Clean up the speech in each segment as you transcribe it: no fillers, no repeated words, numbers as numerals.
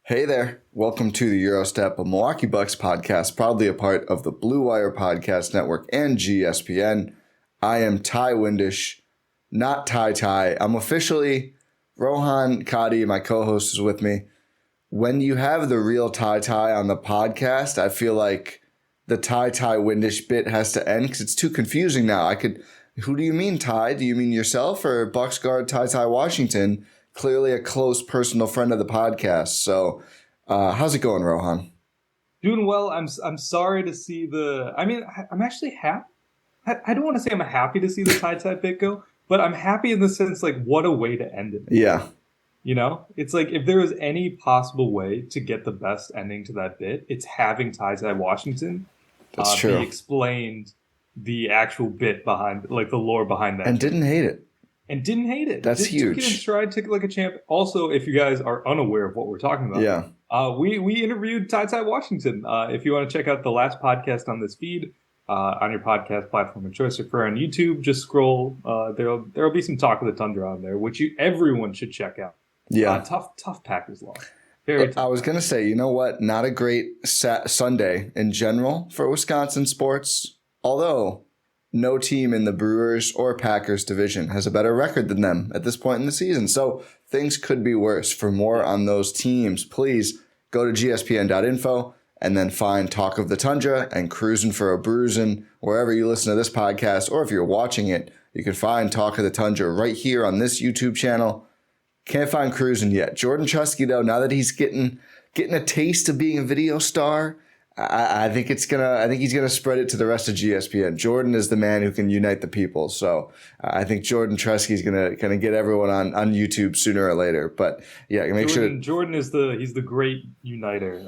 Hey there. Welcome to the Eurostep, a Milwaukee Bucks podcast, proudly a part of the Blue Wire Podcast Network and GSPN. I am Ti Windisch, not Ti. I'm officially Rohan. Katti, my co-host, is with me. When you have the real Ti on the podcast, I feel like the Ti Windisch bit has to end because it's too confusing now. Who do you mean, Ti? Do you mean yourself or Bucks guard Ti Washington? Clearly a close personal friend of the podcast. So how's it going, Rohan? Doing well. I'm sorry to see I'm actually happy. I don't want to say I'm happy to see the Tie bit go, but I'm happy in the sense like what a way to end it. Yeah, It's like if there was any possible way to get the best ending to that bit, it's having Tie Washington that's true. be explained the actual bit behind, like the lore behind that, and didn't hate it. And didn't hate it. That's huge. Took it in stride, took it like a champ. Also, if you guys are unaware of what we're talking about, we interviewed Ty Washington. If you want to check out the last podcast on this feed, on your podcast platform of choice, or for on YouTube, just scroll. There'll be some talk of the Tundra on there, which everyone should check out. Yeah, tough Packers loss. Very tough. I was gonna say, you know what? Not a great Sunday in general for Wisconsin sports, although no team in the Brewers or Packers division has a better record than them at this point in the season. So things could be worse. For more on those teams, please go to gspn.info and then find Talk of the Tundra and Cruising for a Bruisin' wherever you listen to this podcast. Or if you're watching it, you can find Talk of the Tundra right here on this YouTube channel. Can't find Cruising yet. Jordan Chusky, though, now that he's getting a taste of being a video star, I think he's gonna spread it to the rest of GSPN. Jordan is the man who can unite the people. So I think Jordan Tresky is gonna get everyone on YouTube sooner or later. But yeah, make sure Jordan is the great uniter.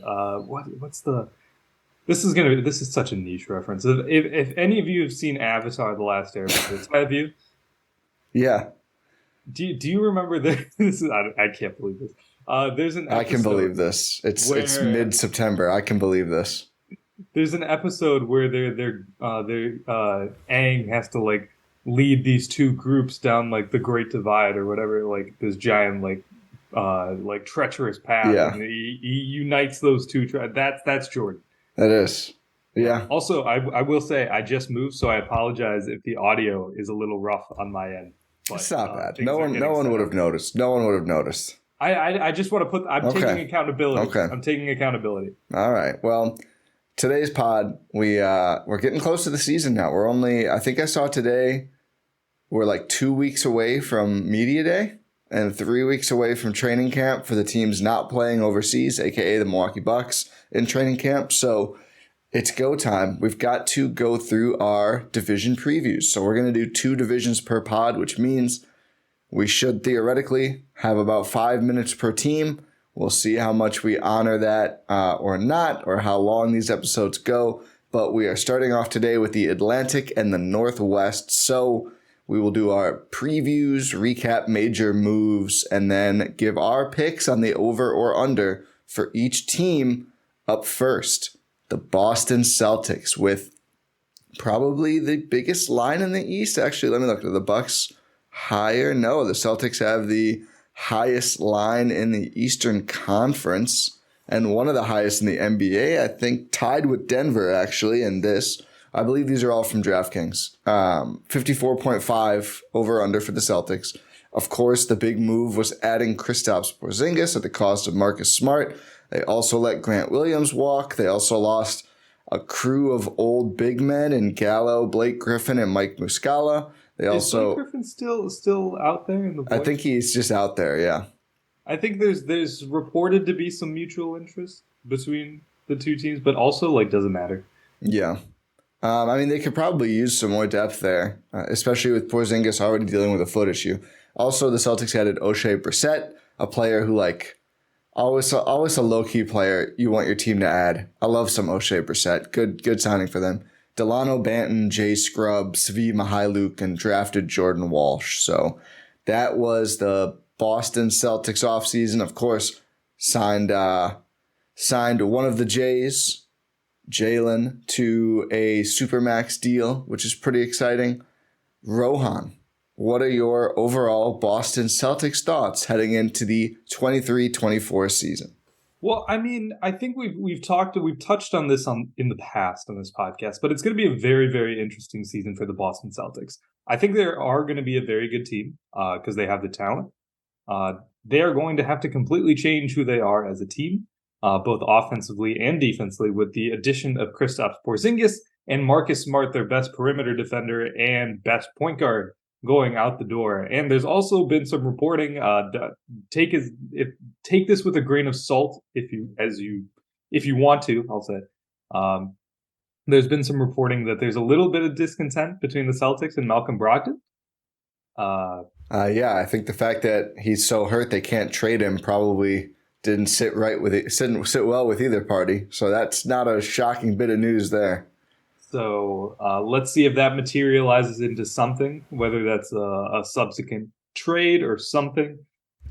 This is such a niche reference. If any of you have seen Avatar: The Last Airbender, have you? Yeah. Do you remember this? I can't believe this. There's an episode I can believe this. It's mid-September. I can believe this. There's an episode where Aang has to like lead these two groups down like the Great Divide or whatever, like this giant like treacherous path. Yeah. And he unites those two. That's Jordan. That is. Yeah. Also, I will say I just moved, so I apologize if the audio is a little rough on my end. But, it's not bad. No one would have noticed. No one would have noticed. I just want to put. I'm taking accountability. Okay. I'm taking accountability. All right. Well, today's pod, we're getting close to the season now. We're only, I think I saw today, we're like 2 weeks away from media day and 3 weeks away from training camp for the teams not playing overseas, aka the Milwaukee Bucks in training camp. So it's go time. We've got to go through our division previews. So we're going to do 2 divisions per pod, which means we should theoretically have about 5 minutes per team. We'll see how much we honor that or not, or how long these episodes go. But we are starting off today with the Atlantic and the Northwest. So we will do our previews, recap major moves, and then give our picks on the over or under for each team. Up first, the Boston Celtics with probably the biggest line in the East. Actually, let me look at the Bucks. Higher? No, the Celtics have the highest line in the Eastern Conference and one of the highest in the NBA, I think tied with Denver actually in this. I believe these are all from DraftKings. 54.5 over under for the Celtics. Of course, the big move was adding Kristaps Porzingis at the cost of Marcus Smart. They also let Grant Williams walk. They also lost a crew of old big men in Gallo, Blake Griffin, and Mike Muscala. Is Blake Griffin still out there in the voice? I think he's just out there, yeah. I think there's reported to be some mutual interest between the two teams, but also like doesn't matter. Yeah. I mean, they could probably use some more depth there, especially with Porzingis already dealing with a foot issue. Also, the Celtics added O'Shea Brissett, a player who always a low-key player you want your team to add. I love some O'Shea Brissett. Good signing for them. Delano Banton, Jay Scrubb, Svi Mihailuk, and drafted Jordan Walsh. So that was the Boston Celtics offseason. Of course, signed one of the Jays, Jalen, to a Supermax deal, which is pretty exciting. Rohan, what are your overall Boston Celtics thoughts heading into the 23-24 season? Well, I mean, I think we've touched on this in the past on this podcast, but it's going to be a very, very interesting season for the Boston Celtics. I think they are going to be a very good team because they have the talent. They are going to have to completely change who they are as a team, both offensively and defensively, with the addition of Kristaps Porzingis and Marcus Smart, their best perimeter defender and best point guard, going out the door. And there's also been some reporting. Take this with a grain of salt if you want to. I'll say. There's been some reporting that there's a little bit of discontent between the Celtics and Malcolm Brogdon. Yeah, I think the fact that he's so hurt they can't trade him probably didn't sit well with either party. So that's not a shocking bit of news there. So let's see if that materializes into something, whether that's a subsequent trade or something.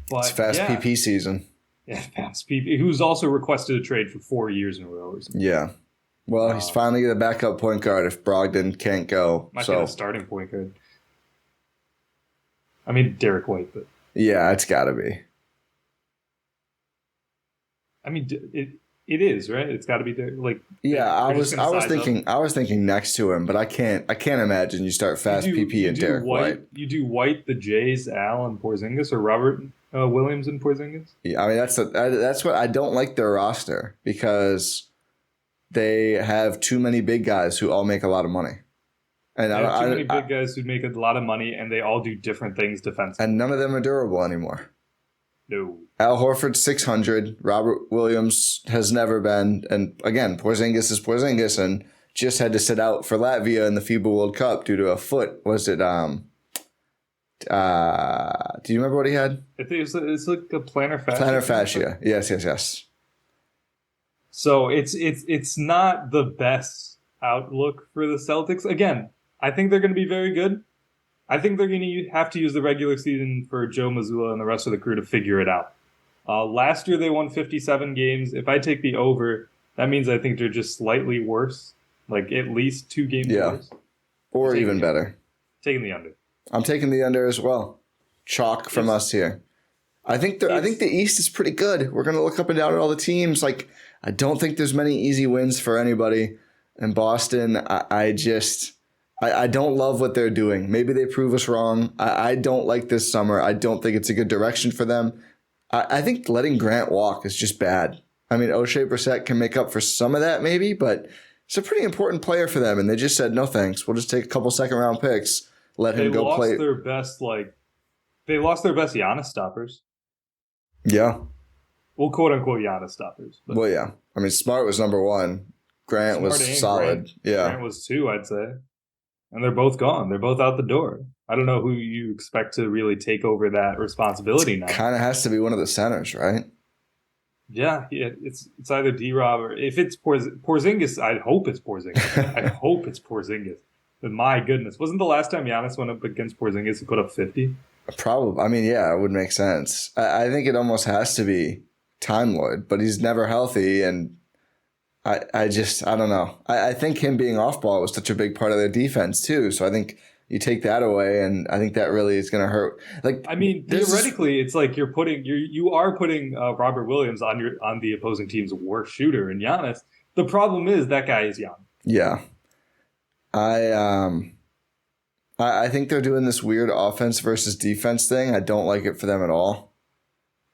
But, it's fast PP season. Yeah, fast PP. Who's also requested a trade for 4 years in a row. Or something. Yeah. Well, he's finally a backup point guard if Brogdon can't go. Might be a starting point guard. I mean, Derek White, but yeah, it's got to be. I mean, it is, right? It's got to be like. Yeah, I was thinking next to him, but I can't imagine you start fast PP and Derek White. You do White, the Jays, Al, and Porzingis, or Robert Williams and Porzingis. Yeah, I mean that's what I don't like their roster because they have too many big guys who all make a lot of money. And they have too many big guys who make a lot of money, and they all do different things defensively. And none of them are durable anymore. No. Al Horford's 600. Robert Williams has never been. And again, Porzingis is Porzingis and just had to sit out for Latvia in the FIBA World Cup due to a foot. Was it, do you remember what he had? I think it's like a plantar fascia. Plantar fascia. Yes. So it's not the best outlook for the Celtics. Again, I think they're going to be very good. I think they're going to have to use the regular season for Joe Mazzulla and the rest of the crew to figure it out. Last year they won 57 games. If I take the over, that means I think they're just slightly worse, like at least 2 games worse. Or even better. Taking the under. I'm taking the under as well. Chalk from us here. I think the East is pretty good. We're going to look up and down at all the teams. Like, I don't think there's many easy wins for anybody. In Boston, I don't love what they're doing. Maybe they prove us wrong. I don't like this summer. I don't think it's a good direction for them. I think letting Grant walk is just bad. I mean, O'Shea Brissett can make up for some of that maybe, but it's a pretty important player for them, and they just said, no thanks. We'll just take a couple second-round picks, let him go play. They lost their best Giannis stoppers. Yeah. Well, quote-unquote Giannis stoppers. But. Well, yeah. I mean, Smart was number 1. Grant was solid. Yeah. Grant was 2, I'd say. And they're both gone. They're both out the door. I don't know who you expect to really take over that responsibility now. Kind of has to be one of the centers, right? Yeah, it's either D-Rob or if it's Porzingis, I hope it's Porzingis. I hope it's Porzingis. But my goodness, wasn't the last time Giannis went up against Porzingis and put up 50? Probably. I mean, yeah, it would make sense. I think it almost has to be Time Lord, but he's never healthy, and I don't know. I think him being off ball was such a big part of their defense too. So I think you take that away, and I think that really is going to hurt. Like, I mean, theoretically, it's like you are putting Robert Williams on the opposing team's worst shooter in Giannis. The problem is that guy is young. Yeah, I think they're doing this weird offense versus defense thing. I don't like it for them at all.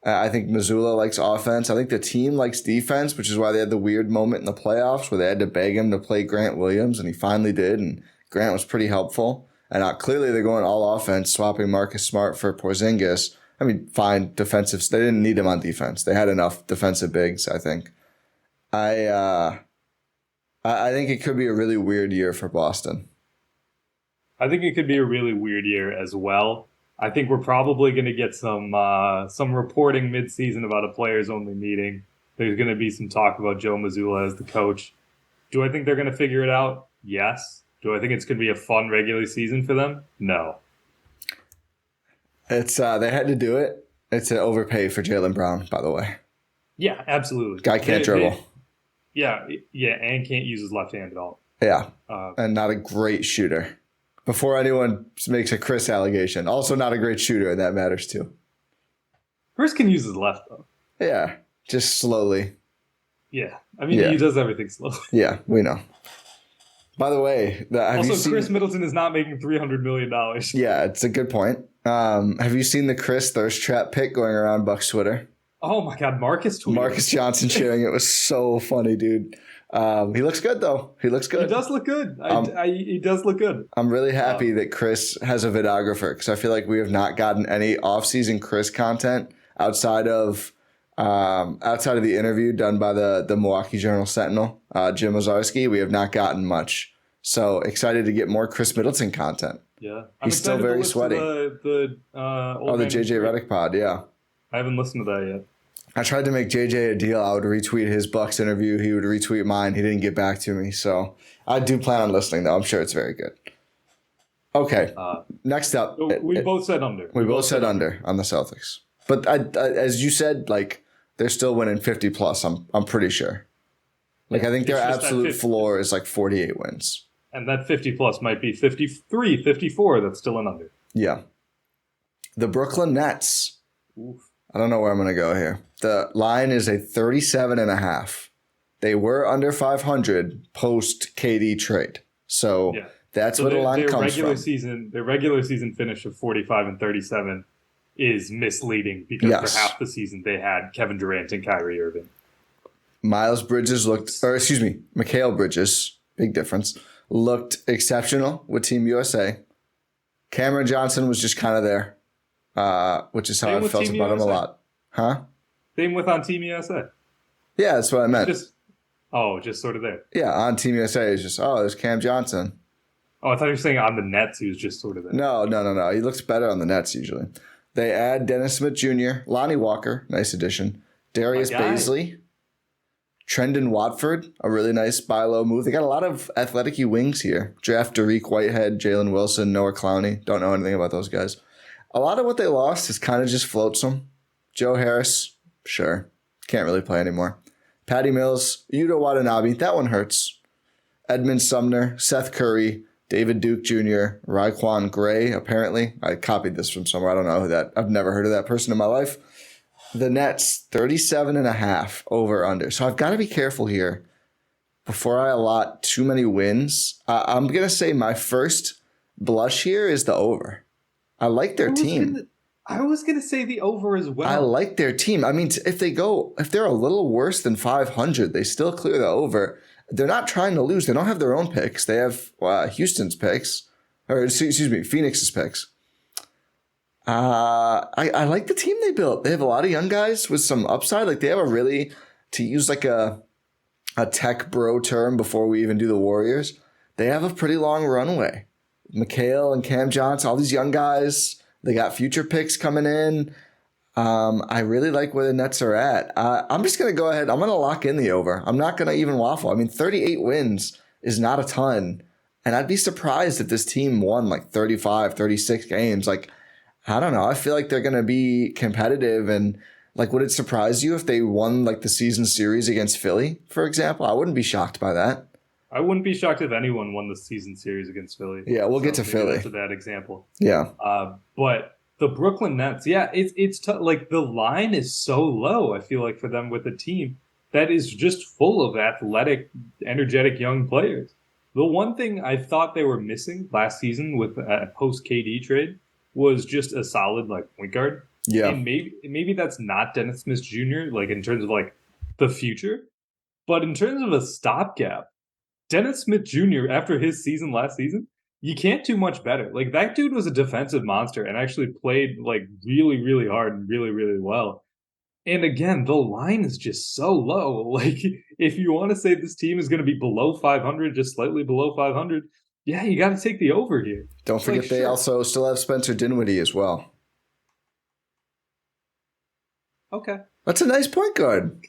I think Mazzulla likes offense. I think the team likes defense, which is why they had the weird moment in the playoffs where they had to beg him to play Grant Williams, and he finally did, and Grant was pretty helpful. And clearly they're going all offense, swapping Marcus Smart for Porzingis. I mean, fine, defensive. They didn't need him on defense. They had enough defensive bigs, I think. I think it could be a really weird year for Boston. I think it could be a really weird year as well. I think we're probably going to get some reporting mid-season about a players-only meeting. There's going to be some talk about Joe Mazzulla as the coach. Do I think they're going to figure it out? Yes. Do I think it's going to be a fun regular season for them? No. It's they had to do it. It's an overpay for Jaylen Brown, by the way. Yeah, absolutely. Guy can't dribble. And can't use his left hand at all. Yeah, and not a great shooter. Before anyone makes a Chris allegation, also not a great shooter, and that matters too. Chris can use his left, though. Yeah, Just slowly. Yeah. I mean, he does everything slowly. Yeah, we know. By the way, Chris Middleton is not making $300 million. Yeah, it's a good point. Have you seen the Chris Thirst Trap pic going around Bucks Twitter? Oh my God, Marcus tweeted. Marcus Johnson sharing it was so funny, dude. He looks good though. He looks good. He does look good. He does look good. I'm really happy that Chris has a videographer because I feel like we have not gotten any off-season Chris content outside of the interview done by the Milwaukee Journal Sentinel, Jim Ozarski. We have not gotten much. So excited to get more Chris Middleton content. Yeah, he's still very sweaty. The JJ Redick pod. Yeah, I haven't listened to that yet. I tried to make JJ a deal. I would retweet his Bucks interview. He would retweet mine. He didn't get back to me. So I do plan on listening, though. I'm sure it's very good. Okay. Next up. We both said under. We both said under on the Celtics. But as you said, like, they're still winning 50 plus. I'm pretty sure. Like, I think their absolute floor is like 48 wins. And that 50 plus might be 53, 54. That's still an under. Yeah. The Brooklyn Nets. Oof. I don't know where I'm going to go here. The line is a 37.5. They were under 500 post KD trade. So that's where the line comes from. Their regular season finish of 45 and 37 is misleading because for half the season they had Kevin Durant and Kyrie Irving. Mikal Bridges, big difference, looked exceptional with Team USA. Cameron Johnson was just kind of there. Which is how I felt about him a lot. Huh? Same with on Team USA. Yeah, that's what I meant. Just sort of there. Yeah, on Team USA, it's just, there's Cam Johnson. Oh, I thought you were saying on the Nets, he was just sort of there. No. He looks better on the Nets usually. They add Dennis Smith Jr., Lonnie Walker, nice addition, Darius Bazley, Trendon Watford, a really nice buy low move. They got a lot of athletic-y wings here. Draft Dariq Whitehead, Jalen Wilson, Noah Clowney. Don't know anything about those guys. A lot of what they lost is kind of just floatsome. Joe Harris, sure. Can't really play anymore. Patty Mills, Yuta Watanabe, that one hurts. Edmund Sumner, Seth Curry, David Duke Jr., Raekwon Gray, apparently. I copied this from somewhere. I don't know who that. I've never heard of that person in my life. The Nets, 37.5 over under. So I've got to be careful here before I allot too many wins. I'm going to say my first blush here is the over. I like their team. I was going to say the over as well. I like their team. I mean, if they're a little worse than 500, they still clear the over. They're not trying to lose. They don't have their own picks. They have Houston's picks, or excuse me, Phoenix's picks. I like the team they built. They have a lot of young guys with some upside. Like they have to use like a tech bro term before we even do the Warriors. They have a pretty long runway. Mikal and Cam Johnson, all these young guys. They got future picks coming in. I really like where the Nets are at. I'm just going to go ahead. I'm going to lock in the over. I'm not going to even waffle. I mean, 38 wins is not a ton. And I'd be surprised if this team won like 35, 36 games. Like, I don't know. I feel like they're going to be competitive. And like, would it surprise you if they won like the season series against Philly, for example? I wouldn't be shocked by that. I wouldn't be shocked if anyone won the season series against Philly. Yeah, we'll get to Philly. That's a bad example. Yeah. But the Brooklyn Nets, it's like the line is so low, I feel like, for them with a team that is just full of athletic, energetic young players. The one thing I thought they were missing last season with a post-KD trade was just a solid like point guard. Yeah. And maybe that's not Dennis Smith Jr., like in terms of like the future. But in terms of a stopgap, Dennis Smith Jr., after his season last season, you can't do much better. Like, that dude was a defensive monster and actually played, like, really, really hard and really, really well. And again, the line is just so low. Like, if you want to say this team is going to be below 500, just slightly below 500, yeah, you got to take the over here. Don't forget they also still have Spencer Dinwiddie as well. Okay. That's a nice point guard.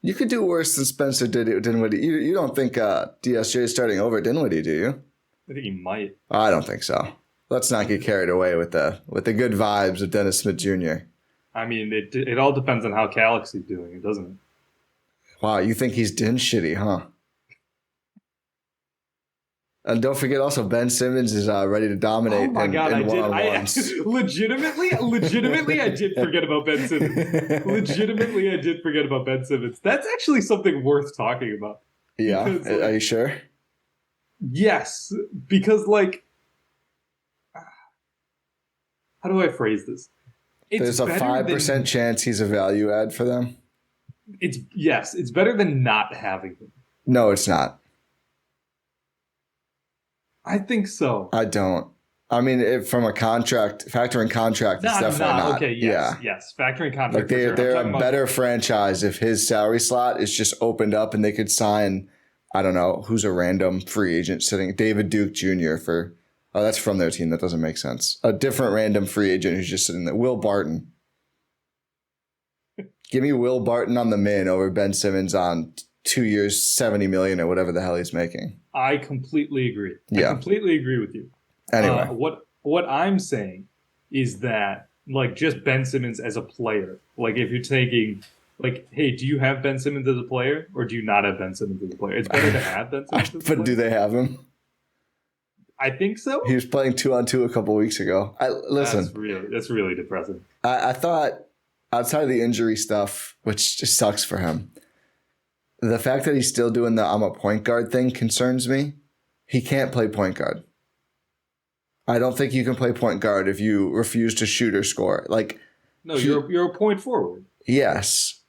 You could do worse than Spencer Dinwiddie. You don't think DSJ is starting over Dinwiddie, do you? I think he might. I don't think so. Let's not get carried away with the good vibes of Dennis Smith Jr. I mean, it all depends on how Galaxy's doing, doesn't it? Wow, you think he's Din shitty, huh? And don't forget also Ben Simmons is ready to dominate. Oh my God, in I legitimately, I did forget about Ben Simmons. Legitimately, I did forget about Ben Simmons. That's actually something worth talking about. Yeah, because, are you sure? Yes, because like, how do I phrase this? There's a 5% chance he's a value add for them. It's better than not having him. No, it's not. I think so. I don't. I mean, from a factoring contract, it's definitely not. Okay, yes. Factoring contract. Like they're a better franchise if his salary slot is just opened up and they could sign, I don't know, who's a random free agent sitting, David Duke Jr. for, oh, that's from their team. That doesn't make sense. A different random free agent who's just sitting there. Will Barton. Give me Will Barton on the min over Ben Simmons on 2 years, $70 million or whatever the hell he's making. I completely agree. Yeah. I completely agree with you. Anyway, what I'm saying is that like just Ben Simmons as a player, like if you're taking like, hey, do you have Ben Simmons as a player or do you not have Ben Simmons as a player? It's better to have Ben Simmons as a player. But do they have him? I think so. He was playing 2-on-2 a couple weeks ago. Listen, that's really depressing. I thought outside of the injury stuff, which just sucks for him, the fact that he's still doing the I'm a point guard thing concerns me. He can't play point guard. I don't think you can play point guard if you refuse to shoot or score. Like, no, you're a point forward. Yes,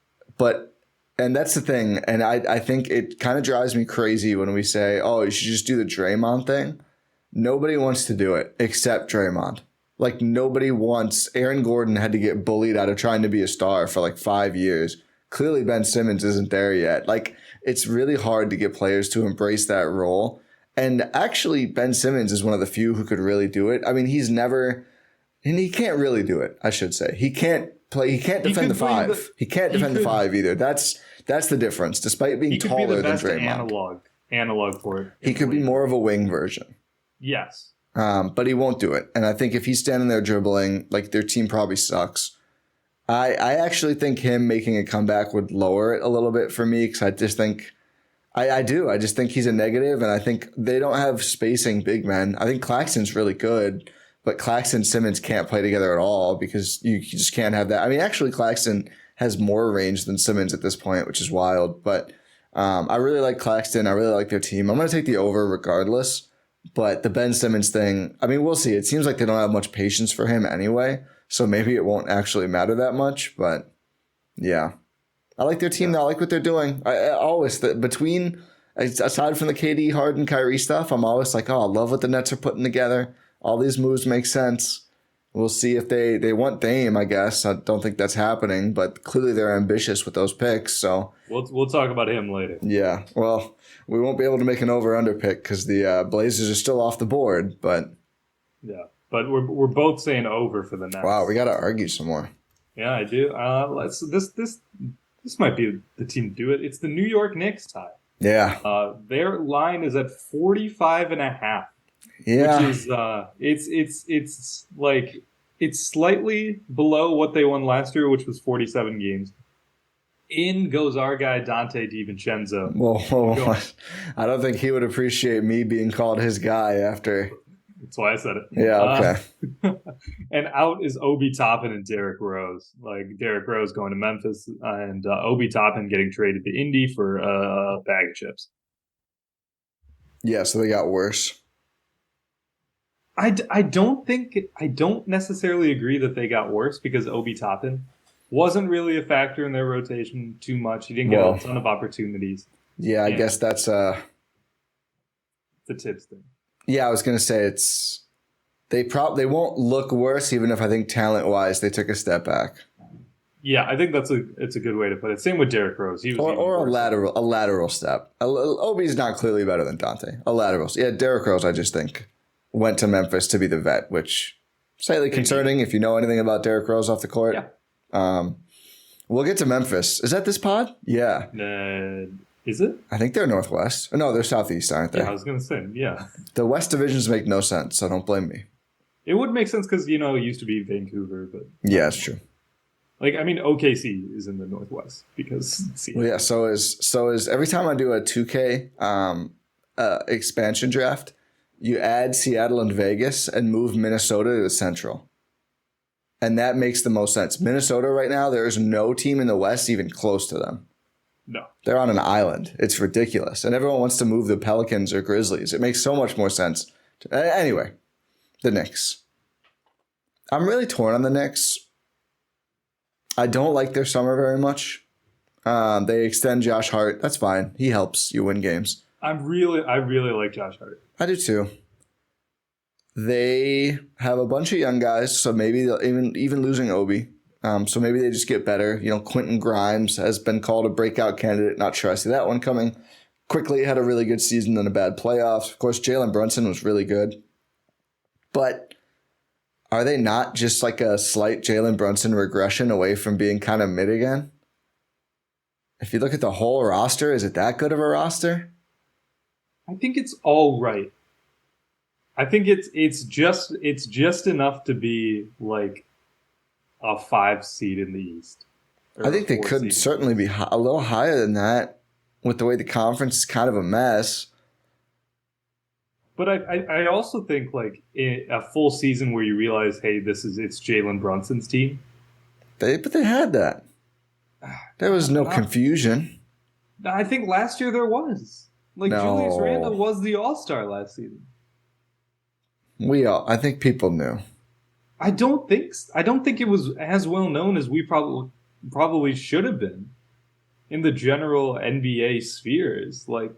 and that's the thing. And I think it kind of drives me crazy when we say, oh, you should just do the Draymond thing. Nobody wants to do it except Draymond. Like nobody wants. Aaron Gordon had to get bullied out of trying to be a star for like 5 years. Clearly Ben Simmons isn't there yet. Like it's really hard to get players to embrace that role. And actually Ben Simmons is one of the few who could really do it. I mean, he can't really do it, I should say. He can't defend the five. He can't defend the five either. That's the difference. Despite being taller than Draymond. Analog for it. He could be more of a wing version. Yes. But he won't do it. And I think if he's standing there dribbling, like their team probably sucks. I actually think him making a comeback would lower it a little bit for me because I just think I do. I just think he's a negative, and I think they don't have spacing big men. I think Claxton's really good, but Claxton and Simmons can't play together at all because you just can't have that. I mean, actually, Claxton has more range than Simmons at this point, which is wild. But I really like Claxton. I really like their team. I'm going to take the over regardless. But the Ben Simmons thing, I mean, we'll see. It seems like they don't have much patience for him anyway, so maybe it won't actually matter that much. But yeah, I like their team. I like what they're doing. I always, aside from the KD, Harden, Kyrie stuff, I'm always like, oh, I love what the Nets are putting together. All these moves make sense. We'll see if they want Dame, I guess. I don't think that's happening, but clearly they're ambitious with those picks. So we'll talk about him later. Yeah, well, we won't be able to make an over-under pick because the Blazers are still off the board. But yeah, but we're both saying over for the Nets. Wow, we got to argue some more. Yeah, I do. This might be the team to do it. It's the New York Knicks tie. Yeah. Their line is at 45.5. Yeah. Which is it's like it's slightly below what they won last year, which was 47 games. In goes our guy Dante DiVincenzo. Whoa. I don't think he would appreciate me being called his guy after. That's why I said it. Yeah, okay. And out is Obi Toppin and Derrick Rose. Like Derrick Rose going to Memphis and Obi Toppin getting traded to Indy for a bag of chips. Yeah, so they got worse. I don't necessarily agree that they got worse because Obi Toppin wasn't really a factor in their rotation too much. He didn't get a ton of opportunities. Yeah, I guess that's the Tibbs thing. Yeah, I was gonna say they won't look worse even if I think talent wise they took a step back. Yeah, I think it's a good way to put it. Same with Derrick Rose. He was or a lateral step. Obi's not clearly better than Dante. A lateral. Yeah, Derrick Rose I just think went to Memphis to be the vet, which slightly concerning if you know anything about Derrick Rose off the court. Yeah. We'll get to Memphis. Is that this pod? Yeah. Is it? I think they're Northwest. No, they're Southeast, aren't they? Yeah, I was going to say, yeah. The West divisions make no sense, so don't blame me. It would make sense because, it used to be Vancouver, but... Yeah, it's true. Like, I mean, OKC is in the Northwest because... Well, yeah, so is every time I do a 2K expansion draft, you add Seattle and Vegas and move Minnesota to the Central. And that makes the most sense. Minnesota right now, there is no team in the West even close to them. No. They're on an island. It's ridiculous. And everyone wants to move the Pelicans or Grizzlies. It makes so much more sense. Anyway, the Knicks. I'm really torn on the Knicks. I don't like their summer very much. They extend Josh Hart. That's fine. He helps you win games. I really like Josh Hart. I do too. They have a bunch of young guys, so maybe they'll even losing Obi. So maybe they just get better. You know, Quentin Grimes has been called a breakout candidate. Not sure I see that one coming. Quickly had a really good season and a bad playoffs. Of course, Jalen Brunson was really good. But are they not just like a slight Jalen Brunson regression away from being kind of mid again? If you look at the whole roster, is it that good of a roster? I think it's all right. I think it's just enough to be like a 5 seed in the East. I think they could certainly be a little higher than that with the way the conference is kind of a mess. But I also think like a full season where you realize, hey, it's Jalen Brunson's team. But they had that. There was no confusion. I think last year there was. Like Julius Randle was the All-Star last season. I think people knew. I don't think it was as well known as we probably should have been in the general NBA spheres. Like,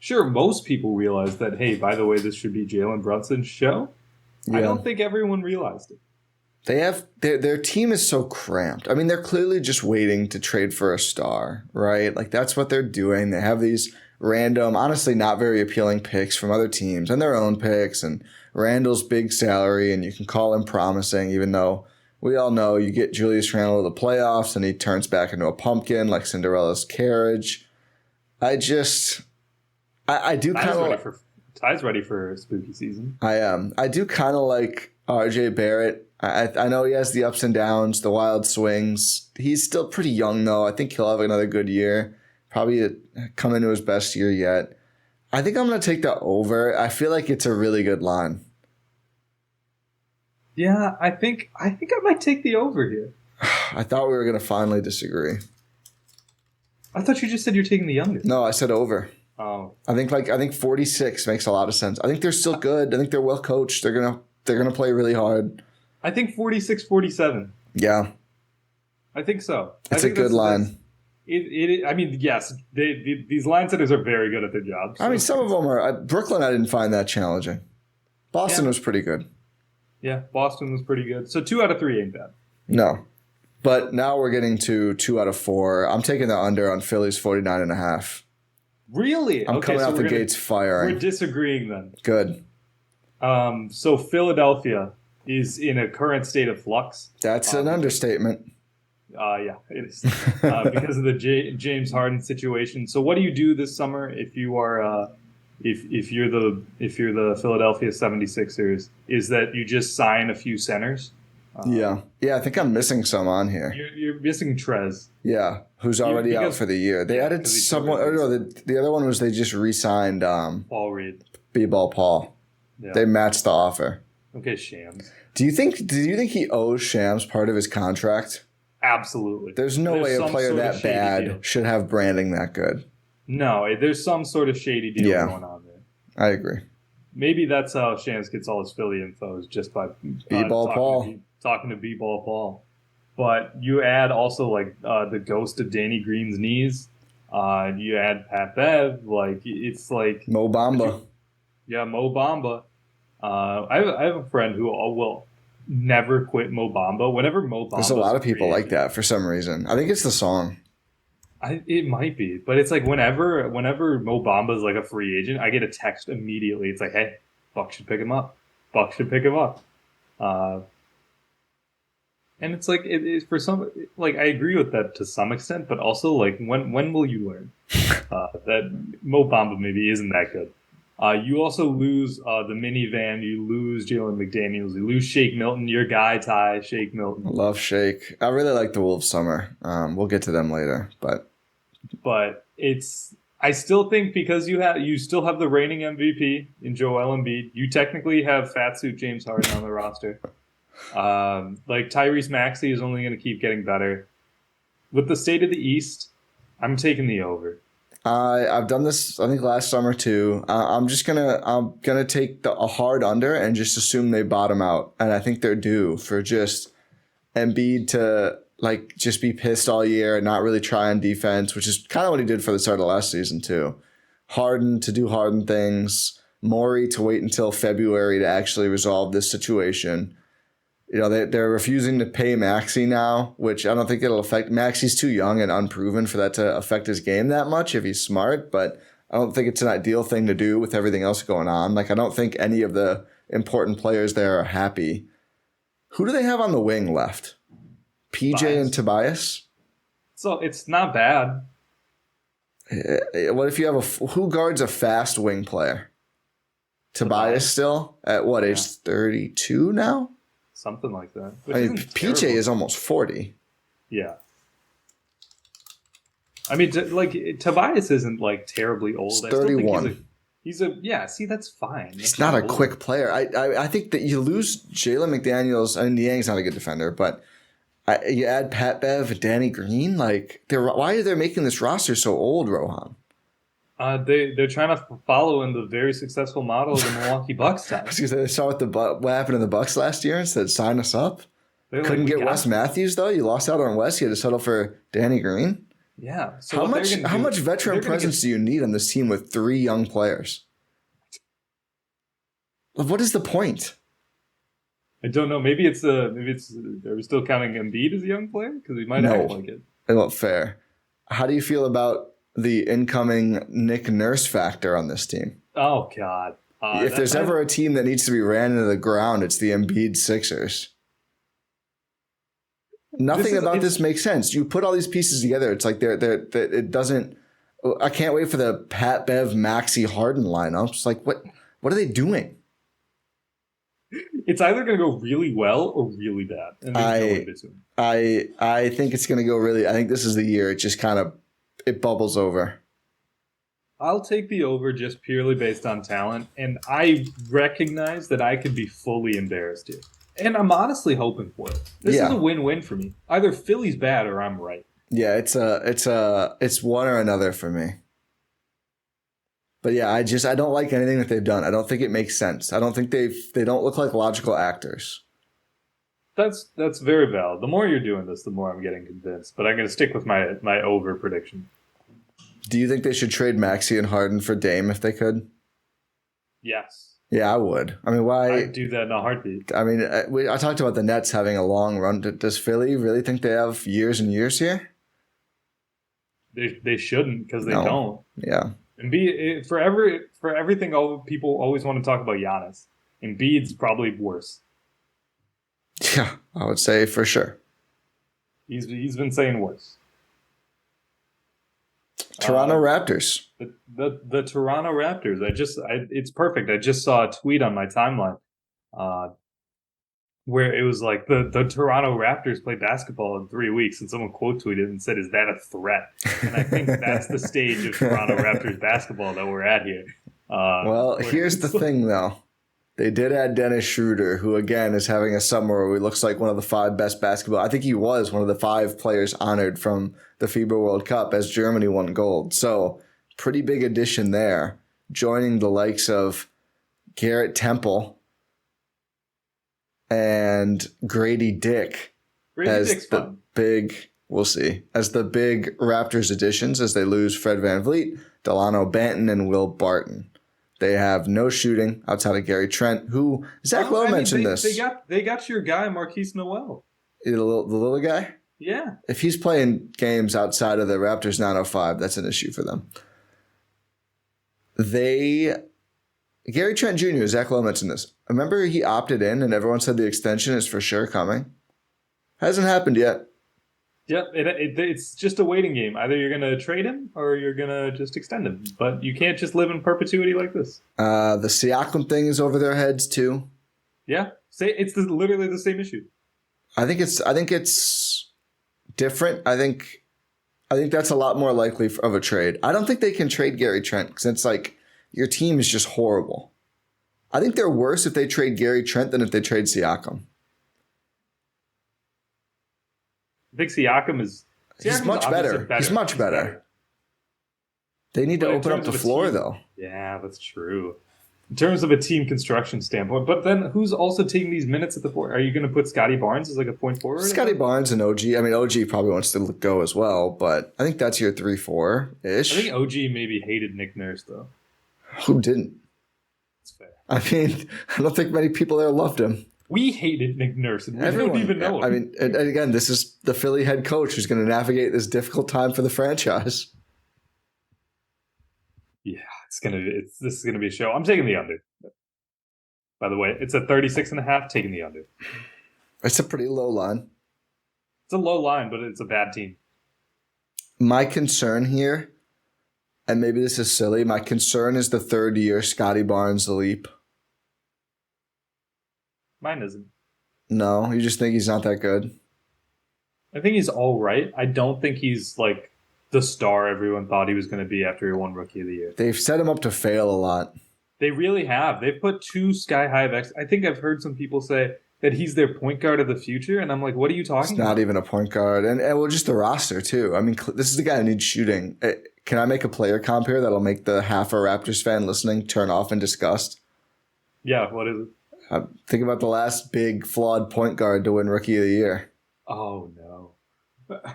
sure, most people realized that, hey, by the way, this should be Jalen Brunson's show. Yeah. I don't think everyone realized it. They have their team is so cramped. I mean, they're clearly just waiting to trade for a star, right? Like that's what they're doing. They have these random, honestly not very appealing picks from other teams and their own picks and Randall's big salary, and you can call him promising, even though we all know you get Julius Randle to the playoffs and he turns back into a pumpkin like Cinderella's carriage. I do kind of like... Ty's ready for spooky season. I am. I do kind of like RJ Barrett. I know he has the ups and downs, the wild swings. He's still pretty young, though. I think he'll have another good year. Probably come into his best year yet. I think I'm going to take the over. I feel like it's a really good line. Yeah, I think I might take the over here. I thought we were going to finally disagree. I thought you just said you're taking the under. No, I said over. Oh. I think 46 makes a lot of sense. I think they're still good. I think they're well coached. They're gonna play really hard. I think 46-47. Yeah. I think so. It's a good line. I mean, yes, these line setters are very good at their jobs. So. I mean, some of them are. Brooklyn, I didn't find that challenging. Boston was pretty good. Yeah, Boston was pretty good. So 2 out of 3 ain't bad. No. But now we're getting to 2 out of 4. I'm taking the under on Philly's 49.5. Really? I'm coming out the gates firing. We're disagreeing then. Good. So Philadelphia is in a current state of flux. That's an understatement. Yeah, it is. Because of the James Harden situation. So what do you do this summer if you are if you're the Philadelphia 76ers? Is that you just sign a few centers? Yeah, I think I'm missing some on here. You're missing Trez. Yeah, who's already out for the year. They added someone. Oh, no, the other one was they just re-signed Paul Reed. B-Ball Paul. Yeah. They matched the offer. Okay, Shams. Do you think he owes Shams part of his contract? Absolutely. There's no way a player that bad should have branding that good. No, there's some sort of shady deal going on there. I agree. Maybe that's how Shams gets all his Philly info, is just by B-Ball Paul. Talking to B-Ball Paul. But you add also like the ghost of Danny Green's knees. You add Pat Bev. Like it's like Mo Bamba. Yeah, Mo Bamba. I have a friend who will never quit Mo Bamba. Whenever Mo Bamba, there's a lot of people like that for some reason. I think it's the song. It might be, but it's like whenever Mo Bamba is like a free agent, I get a text immediately. It's like, hey, Bucks should pick him up. Bucks should pick him up. And it's like it for some, like I agree with that to some extent, but also like when will you learn that Mo Bamba maybe isn't that good? You also lose the minivan. You lose Jalen McDaniels. You lose Shake Milton. Your guy Ty Shake Milton. I love Shake. I really like the Wolves summer. We'll get to them later, but it's I still think because you still have the reigning MVP in Joel Embiid, you technically have fat suit James Harden on the roster. Like Tyrese Maxey is only going to keep getting better. With the state of the East, I'm taking the over. I've done this, I think, last summer too. I'm gonna take a hard under and just assume they bottom out, and I think they're due for just Embiid to like just be pissed all year and not really try on defense, which is kind of what he did for the start of last season too. Harden to do Harden things, Morey to wait until February to actually resolve this situation. You know, they're refusing to pay Maxey now, which I don't think it'll affect. Maxey's too young and unproven for that to affect his game that much if he's smart, but I don't think it's an ideal thing to do with everything else going on. Like, I don't think any of the important players there are happy. Who do they have on the wing left? PJ and Tobias? So it's not bad. What if you have who guards a fast wing player? Tobias still? At what age? 32 now? Something like that. I mean, PJ is almost 40. Yeah. I mean, like, Tobias isn't, like, terribly old. He's 31. See, that's fine. He's not a quick player. I think that you lose Jalen McDaniels. I mean, Niang's not a good defender, but you add Pat Bev, Danny Green. Like, why are they making this roster so old, Rohan? They're trying to follow in the very successful model of the Milwaukee Bucks time. They saw what happened to the Bucks last year and said, sign us up. Couldn't get Wes Matthews, though. You lost out on Wes. You had to settle for Danny Green. Yeah. So how much veteran presence do you need on this team with 3 young players? What is the point? I don't know. Maybe it's are we still counting Embiid as a young player? Because he might act like it. Well, fair. How do you feel about the incoming Nick Nurse factor on this team? Oh, God. If there's ever a team that needs to be ran into the ground, it's the Embiid Sixers. Nothing about this makes sense. You put all these pieces together, it's like it doesn't. I can't wait for the Pat Bev, Maxey, Harden lineups. Like, what are they doing? It's either going to go really well or really bad. And I think it's going to go really. I think this is the year. It just kind of bubbles over. I'll take the over just purely based on talent, and I recognize that I could be fully embarrassed here. And I'm honestly hoping for it. This is a win-win for me. Either Philly's bad or I'm right. Yeah, it's one or another for me. But yeah, I don't like anything that they've done. I don't think it makes sense. I don't think they don't look like logical actors. That's very valid. The more you're doing this, the more I'm getting convinced. But I'm going to stick with my over prediction. Do you think they should trade Maxey and Harden for Dame if they could? Yes. Yeah, I would. I mean, why? I'd do that in a heartbeat. I mean, I talked about the Nets having a long run. Does Philly really think they have years and years here? They shouldn't, because they don't. Yeah. And for everything, people always want to talk about Giannis. Embiid's probably worse. Yeah, I would say for sure. He's been saying worse. Toronto Raptors. The Toronto Raptors. It's perfect. I just saw a tweet on my timeline where it was like the Toronto Raptors play basketball in 3 weeks, and someone quote tweeted and said, "Is that a threat?" And I think that's the stage of Toronto Raptors basketball that we're at here. Well, here's the thing, though. They did add Dennis Schroeder, who, again, is having a summer where he looks like one of the 5 best basketball. I think he was one of the 5 players honored from the FIBA World Cup as Germany won gold. So, pretty big addition there, joining the likes of Garrett Temple and Grady Dick as the big, we'll see, as the big Raptors additions as they lose Fred VanVleet, Delano Banton, and Will Barton. They have no shooting outside of Gary Trent, who Zach Lowe mentioned this. They got your guy, Marquise Noel. The little guy? Yeah. If he's playing games outside of the Raptors 905, that's an issue for them. Gary Trent Jr., Zach Lowe mentioned this. Remember he opted in and everyone said the extension is for sure coming? Hasn't happened yet. Yep, it's just a waiting game. Either you're going to trade him or you're going to just extend him. But you can't just live in perpetuity like this. The Siakam thing is over their heads too. Yeah, it's literally the same issue. I think it's different. I think I think that's a lot more likely of a trade. I don't think they can trade Gary Trent because it's like your team is just horrible. I think they're worse if they trade Gary Trent than if they trade Siakam. I think Siakam is... He's much better. He's much better. They need to open up the floor, though. Yeah, that's true. In terms of a team construction standpoint. But then who's also taking these minutes at the point? Are you going to put Scotty Barnes as like a point forward? Scotty Barnes and OG. I mean, OG probably wants to go as well, but I think that's your 3-4-ish. I think OG maybe hated Nick Nurse, though. Who didn't? That's fair. I mean, I don't think many people there loved him. We hated Nick Nurse, and we don't even know him. I mean, and again, this is the Philly head coach who's going to navigate this difficult time for the franchise. Yeah, this is gonna be a show. I'm taking the under. By the way, it's at 36.5. Taking the under. It's a pretty low line. It's a low line, but it's a bad team. My concern here, and maybe this is silly, my concern is the third year Scotty Barnes leap. Mine isn't. No, you just think he's not that good? I think he's all right. I don't think he's like the star everyone thought he was going to be after he won Rookie of the Year. They've set him up to fail a lot. They really have. They've put two sky-high of I think I've heard some people say that he's their point guard of the future, and I'm like, what are you talking about? It's not even a point guard. And well, just the roster, too. I mean, this is the guy who needs shooting. Can I make a player comp here that'll make the half a Raptors fan listening turn off in disgust? Yeah, what is it? Think about the last big flawed point guard to win Rookie of the Year. Oh, no.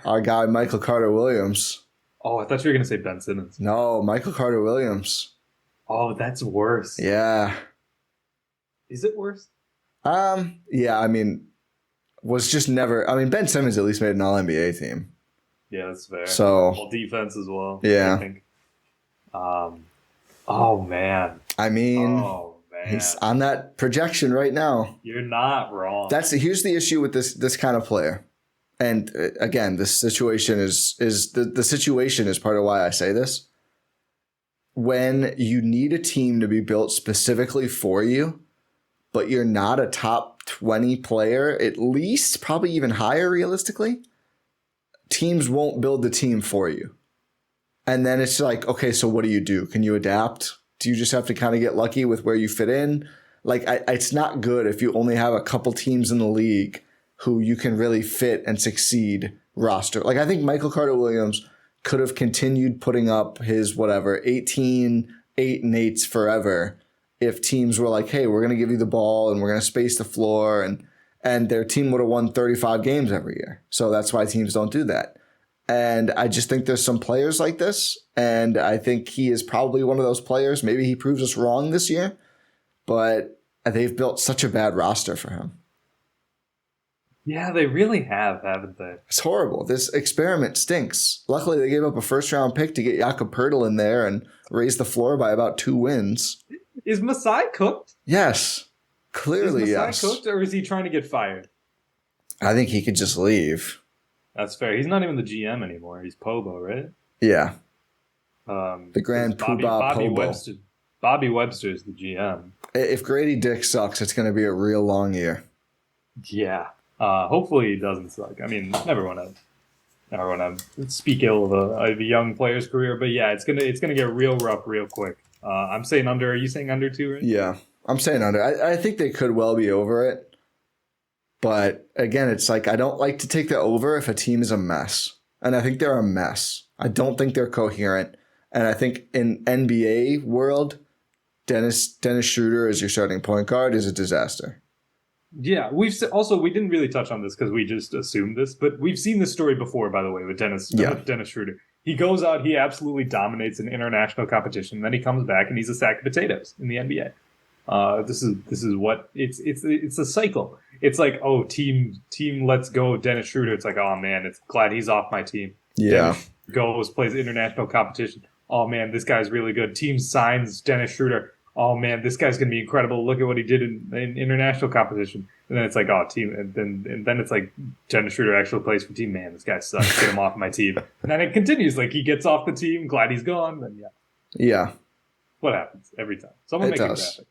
Our guy, Michael Carter-Williams. Oh, I thought you were going to say Ben Simmons. No, Michael Carter-Williams. Oh, that's worse. Yeah. Is it worse? Yeah, I mean, was just never... I mean, Ben Simmons at least made an All-NBA team. Yeah, that's fair. So... All defense as well. Yeah. I think. Oh, man. I mean... Oh. He's on that projection right now. You're not wrong. Here's the issue with this kind of player. And again, this situation is the situation is part of why I say this. When you need a team to be built specifically for you, but you're not a top 20 player, at least probably even higher realistically, teams won't build the team for you. And then it's like, okay, so what do? Can you adapt? Do you just have to kind of get lucky with where you fit in? Like, it's not good if you only have a couple teams in the league who you can really fit and succeed roster. Like, I think Michael Carter-Williams could have continued putting up his, 18, 8 and 8s forever if teams were like, hey, we're going to give you the ball and we're going to space the floor. And their team would have won 35 games every year. So that's why teams don't do that. And I just think there's some players like this. And I think he is probably one of those players. Maybe he proves us wrong this year. But they've built such a bad roster for him. Yeah, they really have, haven't they? It's horrible. This experiment stinks. Luckily, they gave up a first-round pick to get Jakob Poeltl in there and raise the floor by about 2 wins. Is Masai cooked? Yes. Clearly, yes. Is Masai cooked, or is he trying to get fired? I think he could just leave. That's fair. He's not even the GM anymore. He's Pobo, right? Yeah. The grand poobah Pobo. Bobby Webster's the GM. If Grady Dick sucks, it's going to be a real long year. Yeah. Hopefully he doesn't suck. I mean, never want to speak ill of a young player's career, but yeah, it's gonna get real rough real quick. I'm saying under. Are you saying under too? Right? Yeah, I'm saying under. I think they could well be over it. But again, it's like I don't like to take the over if a team is a mess. And I think they're a mess. I don't think they're coherent. And I think in NBA world, Dennis Schroeder as your starting point guard is a disaster. Yeah, we didn't really touch on this because we just assumed this, but we've seen this story before, by the way, with Dennis Schroeder. He goes out, he absolutely dominates in international competition, then he comes back and he's a sack of potatoes in the NBA. This is what it's a cycle. It's like, oh, team lets go Dennis Schroeder. It's like, oh man, it's glad he's off my team. Yeah. Dennis goes, plays international competition. Oh man, this guy's really good. Team signs Dennis Schroeder. Oh man, this guy's gonna be incredible. Look at what he did in international competition. And then it's like, oh, team, and then it's like Dennis Schroeder actually plays for team. Man, this guy sucks. Get him off my team. And then it continues. Like he gets off the team. Glad he's gone. Then yeah. What happens every time? Someone make a graphic.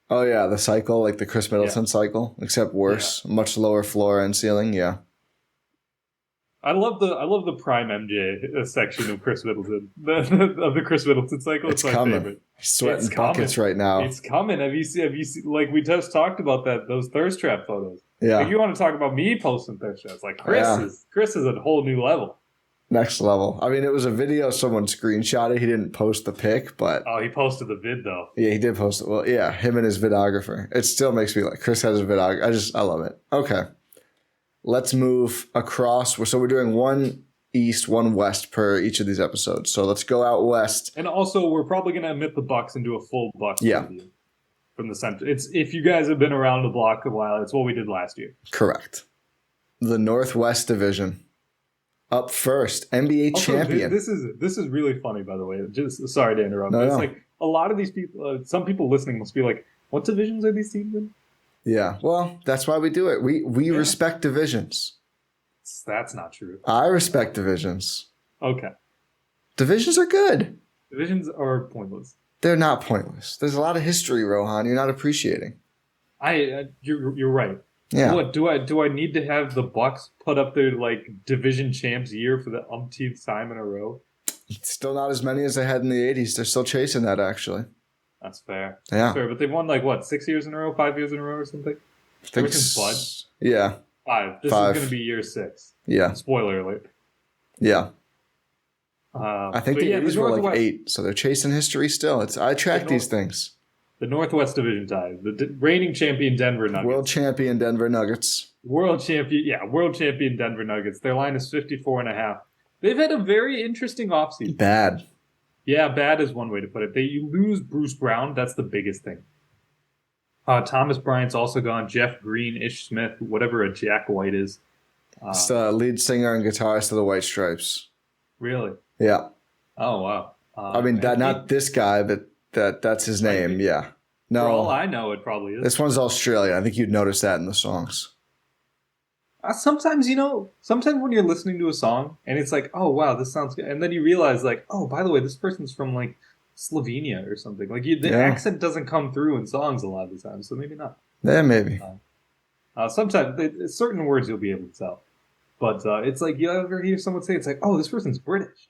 Oh yeah, the cycle, like the Chris Middleton cycle, except worse, much lower floor and ceiling. Yeah. I love the prime MJ section of Chris Middleton, of the Chris Middleton cycle. It's my coming. favorite. He's sweating buckets right now. It's coming. Have you seen? Like we just talked about those thirst trap photos. Yeah. Like you want to talk about me posting thirst traps? Like Chris is a whole new level. Next level. I mean, it was a video someone screenshotted. He didn't post the pic, but he posted the vid though. Yeah, he did post it. Well, yeah, him and his videographer. It still makes me like Chris has a videographer. I love it. Okay, let's move across. So we're doing one East, one West per each of these episodes. So let's go out West. And also, we're probably going to omit the Bucks and do a full Bucks review from the center. It's if you guys have been around the block a while, it's what we did last year. Correct. The Northwest Division. Up first, NBA champion. This is really funny, by the way. Just sorry to interrupt. No. Like a lot of these people, some people listening must be like, "What divisions are these teams in?" Yeah, well, that's why we do it. We respect divisions. That's not true. I respect divisions. Okay. Divisions are good. Divisions are pointless. They're not pointless. There's a lot of history, Rohan. You're not appreciating. You're right. Yeah. What do I need to have the Bucks put up their like division champs year for the umpteenth time in a row? Still not as many as they had in the 80s. They're still chasing that, actually. That's fair. Yeah. That's fair. But they've won like what, 6 years in a row, 5 years in a row or something? Ever since Bud? Yeah. 5. This is going to be year 6. Yeah. Spoiler alert. Yeah. I think the 80s were like 8, so they're chasing history still. I track these things. The Northwest Division tie. The reigning champion Denver Nuggets. World champion Denver Nuggets. World champion Denver Nuggets. Their line is 54.5. They've had a very interesting offseason. Bad. Yeah, bad is one way to put it. You lose Bruce Brown. That's the biggest thing. Thomas Bryant's also gone. Jeff Green, Ish Smith, whatever a Jack White is. It's the lead singer and guitarist of the White Stripes. Really? Yeah. Oh, wow. I mean, not this guy, but that's his name. Yeah. No. For all I know, it probably is. This one's Australian. I think you'd notice that in the songs. Sometimes when you're listening to a song and it's like, oh, wow, this sounds good. And then you realize, like, oh, by the way, this person's from, like, Slovenia or something. Like, the accent doesn't come through in songs a lot of the time, so maybe not. Yeah, maybe. Sometimes, certain words you'll be able to tell. But it's like, you ever hear someone say, it's like, oh, this person's British.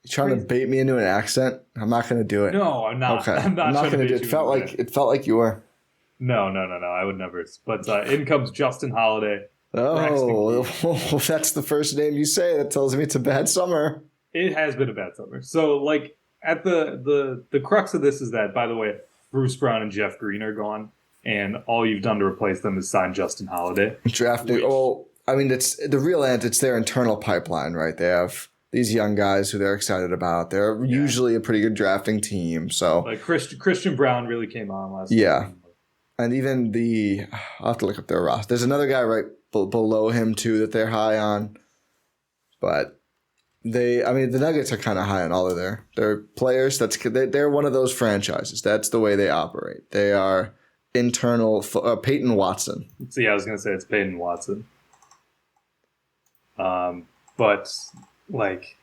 You trying to bait me into an accent? I'm not going to do it. No, I'm not. Okay. I'm not going to do it. It felt like you were. No. I would never. But in comes Justin Holiday. Oh, that's the first name you say. That tells me it's a bad summer. It has been a bad summer. So, like, at the crux of this is that, by the way, Bruce Brown and Jeff Green are gone, and all you've done to replace them is sign Justin Holiday. Drafting. I mean, it's the real end. It's their internal pipeline, right? They have these young guys who they're excited about. They're usually a pretty good drafting team. So, like Christian Brown really came on last year. And even I'll have to look up their roster. There's another guy right below him too that they're high on. But the Nuggets are kind of high on all of their players. They're one of those franchises. That's the way they operate. They are internal. Peyton Watson. See, I was going to say it's Peyton Watson. But like,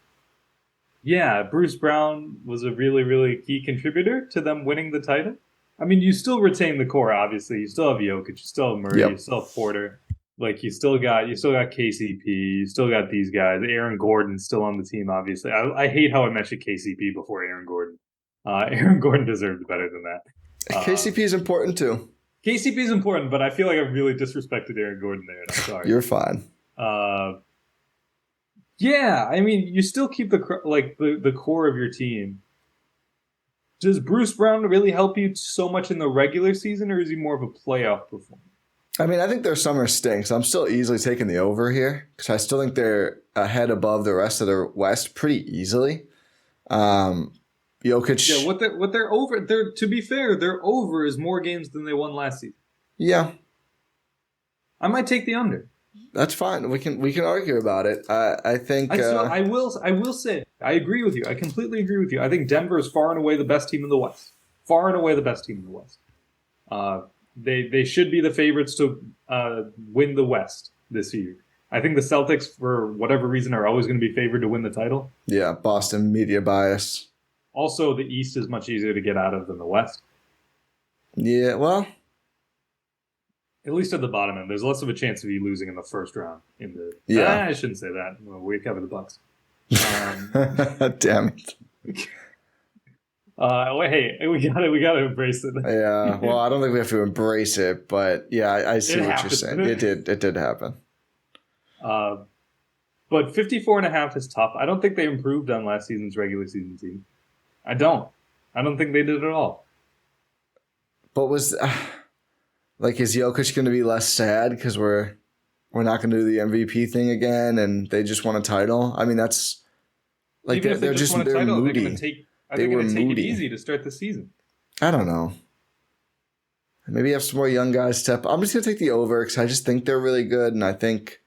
yeah, Bruce Brown was a really, really key contributor to them winning the title. I mean, you still retain the core, obviously. You still have Jokic, you still have Murray, you still have Porter. Like, you still got KCP, you still got these guys. Aaron Gordon's still on the team, obviously. I hate how I mentioned KCP before Aaron Gordon. Aaron Gordon deserved better than that. KCP is important too. KCP is important, but I feel like I really disrespected Aaron Gordon there, and I'm sorry. You're fine. Yeah, I mean, you still keep the core of your team. Does Bruce Brown really help you so much in the regular season, or is he more of a playoff performer? I mean, I think their summer stinks. I'm still easily taking the over here because I still think they're ahead above the rest of the West pretty easily. Jokic. Yeah, what they're over. To be fair, their over is more games than they won last season. Yeah, I might take the under. That's fine. We can argue about it. I think I will say I agree with you. I completely agree with you. I think Denver is far and away the best team in the West. Far and away the best team in the West. They should be the favorites to win the West this year. I think the Celtics, for whatever reason, are always going to be favored to win the title. Yeah, Boston media bias. Also, the East is much easier to get out of than the West. Yeah, well, At least at the bottom end, there's less of a chance of you losing in the first round. I shouldn't say that. Well, we cover the Bucks. Damn it. Hey, we gotta embrace it. Yeah. Well, I don't think we have to embrace it, but yeah, I see what you're saying. It did happen. But 54.5 is tough. I don't think they improved on last season's regular season team. I don't think they did at all. But was is Jokic going to be less sad because we're not going to do the MVP thing again, and they just won a title? I mean, that's like they're moody. They're going to take it easy to start the season. I don't know. Maybe have some more young guys step. I'm just going to take the over because I just think they're really good, and I think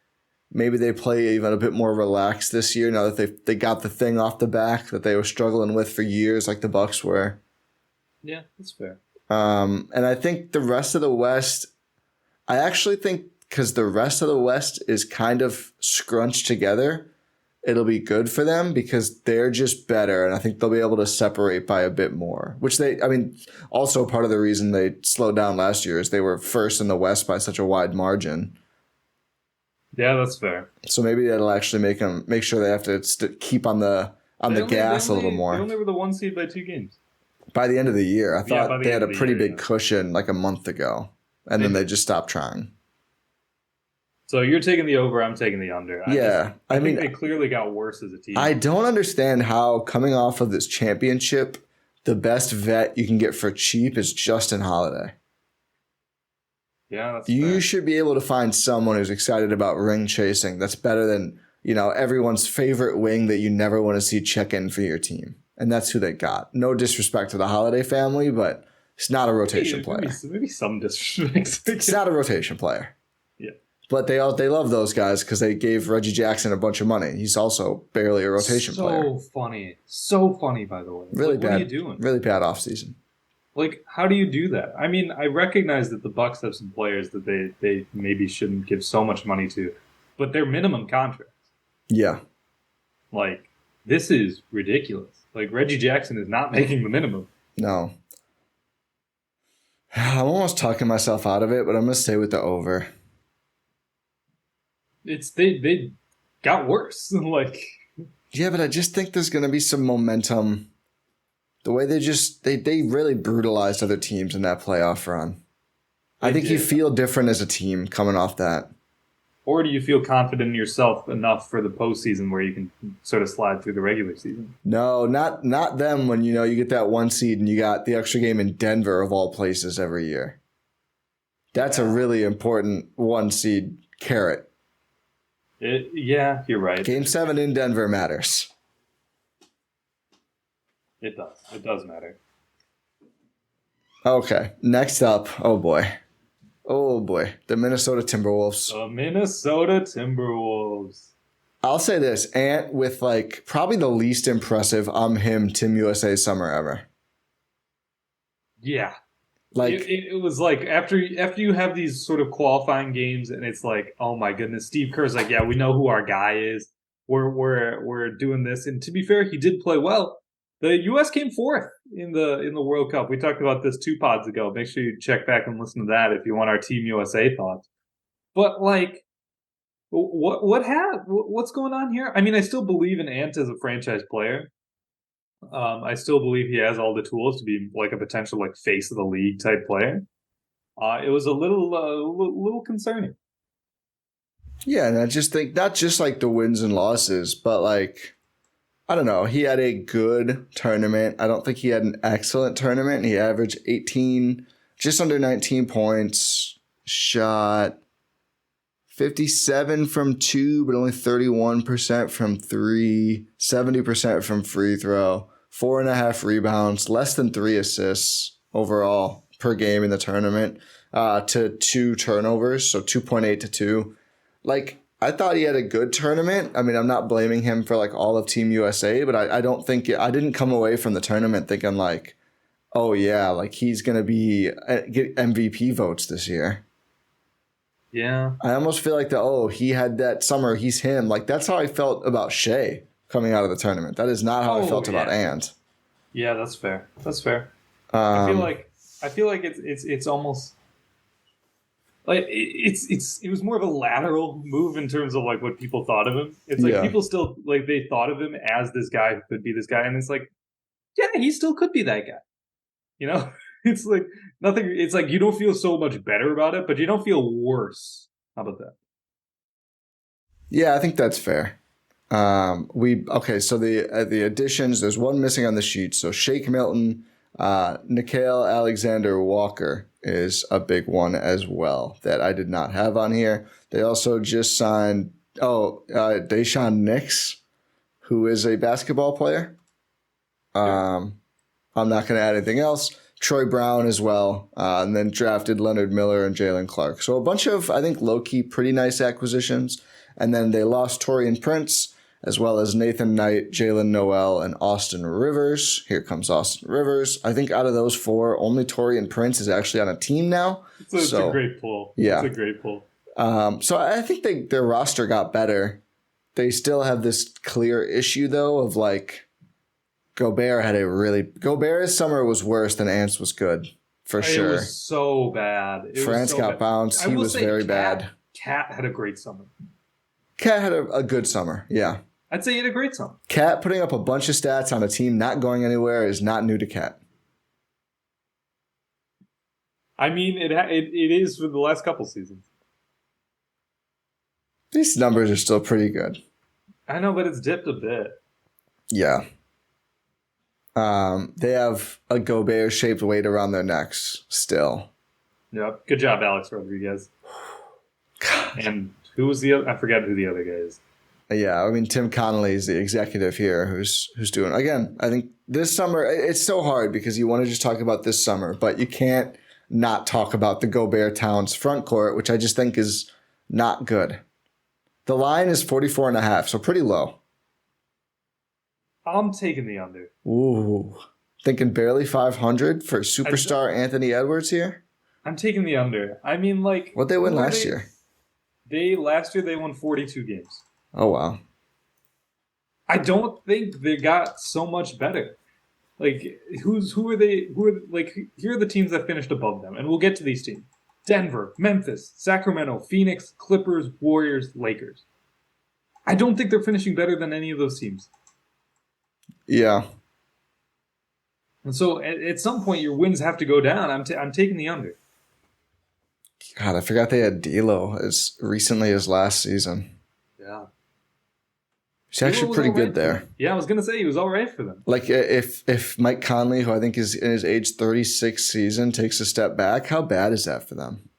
maybe they play even a bit more relaxed this year now that they got the thing off the back that they were struggling with for years, like the Bucks were. Yeah, that's fair. And I think the rest of the West, I actually think because the rest of the West is kind of scrunched together, it'll be good for them because they're just better. And I think they'll be able to separate by a bit more, which also part of the reason they slowed down last year is they were first in the West by such a wide margin. Yeah, that's fair. So maybe that'll actually make sure they have to keep on the gas a little more. They only were the 1 seed by 2 games. By the end of the year. I thought they had a pretty big cushion like a month ago, and then they just stopped trying. So you're taking the over, I'm taking the under. I mean, they clearly got worse as a team. I don't understand how, coming off of this championship, the best vet you can get for cheap is Justin Holiday. Yeah, that's You fair. should be able to find someone who's excited about ring chasing. That's better than, everyone's favorite wing that you never want to see check in for your team. And that's who they got. No disrespect to the Holiday family, but it's not a rotation player. Maybe some disrespect. It's not a rotation player. Yeah. But they love those guys because they gave Reggie Jackson a bunch of money. He's also barely a rotation player. So funny, by the way. Really bad. What are you doing? Really bad offseason. How do you do that? I mean, I recognize that the Bucks have some players that they maybe shouldn't give so much money to, but they're minimum contracts. Yeah. This is ridiculous. Reggie Jackson is not making the minimum. No. I'm almost talking myself out of it, but I'm going to stay with the over. They got worse. Yeah, but I just think there's going to be some momentum. The way they really brutalized other teams in that playoff run. I think you feel different as a team coming off that. Or do you feel confident in yourself enough for the postseason where you can sort of slide through the regular season? No, not them when you get that 1 seed and you got the extra game in Denver of all places every year. That's a really important 1 seed carrot. Yeah, you're right. Game 7 in Denver matters. It does. It does matter. Okay, next up, oh boy, the Minnesota Timberwolves. I'll say this, Ant with probably the least impressive Team USA summer ever. Yeah. It was after you have these sort of qualifying games and it's oh my goodness, Steve Kerr's yeah, we know who our guy is. We're doing this. And to be fair, he did play well. The U.S. came 4th in the World Cup. We talked about this 2 pods ago. Make sure you check back and listen to that if you want our Team USA thoughts. But what's going on here? I mean, I still believe in Ant as a franchise player. I still believe he has all the tools to be a potential face of the league type player. It was a little concerning. Yeah, and I just think not just the wins and losses, but I don't know. He had a good tournament. I don't think he had an excellent tournament. He averaged 18, just under 19 points, shot 57 from 2, but only 31% from 3, 70% from free throw, 4.5 rebounds, less than 3 assists overall per game in the tournament, to 2 turnovers, so 2.8 to 2. I thought he had a good tournament. I mean, I'm not blaming him for all of Team USA, but I don't think I didn't come away from the tournament thinking oh yeah, he's gonna get MVP votes this year. Yeah, I almost feel he had that summer. He's him. That's how I felt about Shea coming out of the tournament. That is not how I felt about Ant. Yeah, that's fair. I feel like it's almost. like it was more of a lateral move in terms of like what people thought of him. It's like people still like they thought of him as this guy who could be this guy, and it's like, yeah, he still could be that guy. You know, it's like nothing. It's like you don't feel so much better about it, but you don't feel worse. How about that? Yeah, I think that's fair. So the additions. There's one missing on the sheet. So Shake Milton, Nickeil Alexander-Walker is a big one as well that I did not have on here. They also just signed Daishan Nix, who is a basketball player. I'm not going to add anything else. Troy Brown as well, and then drafted Leonard Miller and Jalen Clark. So a bunch of, I think, low-key pretty nice acquisitions. And then they lost Taurean Prince, as well as Nathan Knight, Jalen Noel, and Austin Rivers. Here comes Austin Rivers. I think out of those four, only Taurean Prince is actually on a team now. It's a great pull. Yeah. It's a great pull. So I think their roster got better. They still have this clear issue, though, of like Gobert's summer was worse than Ant's was good, for sure. It was so bad. France got bounced. He was very bad. Cat had a great summer. Cat had a good summer, yeah. I'd say he had a great summer. Cat putting up a bunch of stats on a team not going anywhere is not new to Cat. I mean, it is for the last couple seasons. These numbers are still pretty good. I know, but it's dipped a bit. Yeah. They have a Gobert-shaped weight around their necks still. Yep. Good job, Alex Rodriguez. God. And who was the other? I forget who the other guy is. Yeah, I mean, Tim Connolly is the executive here who's doing. Again, I think this summer, it's so hard because you want to just talk about this summer, but you can't not talk about the Gobert-Towns front court, which I just think is not good. The line is 44.5, so pretty low. I'm taking the under. Ooh. Thinking barely 500 for superstar Anthony Edwards here? I'm taking the under. I mean, like... What'd they win last year? Last year they won 42 games. Oh, wow. I don't think they got so much better. Like, who are they? Here are the teams that finished above them, and we'll get to these teams. Denver, Memphis, Sacramento, Phoenix, Clippers, Warriors, Lakers. I don't think they're finishing better than any of those teams. Yeah. And so at some point your wins have to go down. I'm taking the under. God, I forgot they had D'Lo as recently as last season. Yeah. He's actually pretty good there. Yeah, I was going to say he was all right for them. Like if Mike Conley, who I think is in his age 36 season, takes a step back, how bad is that for them?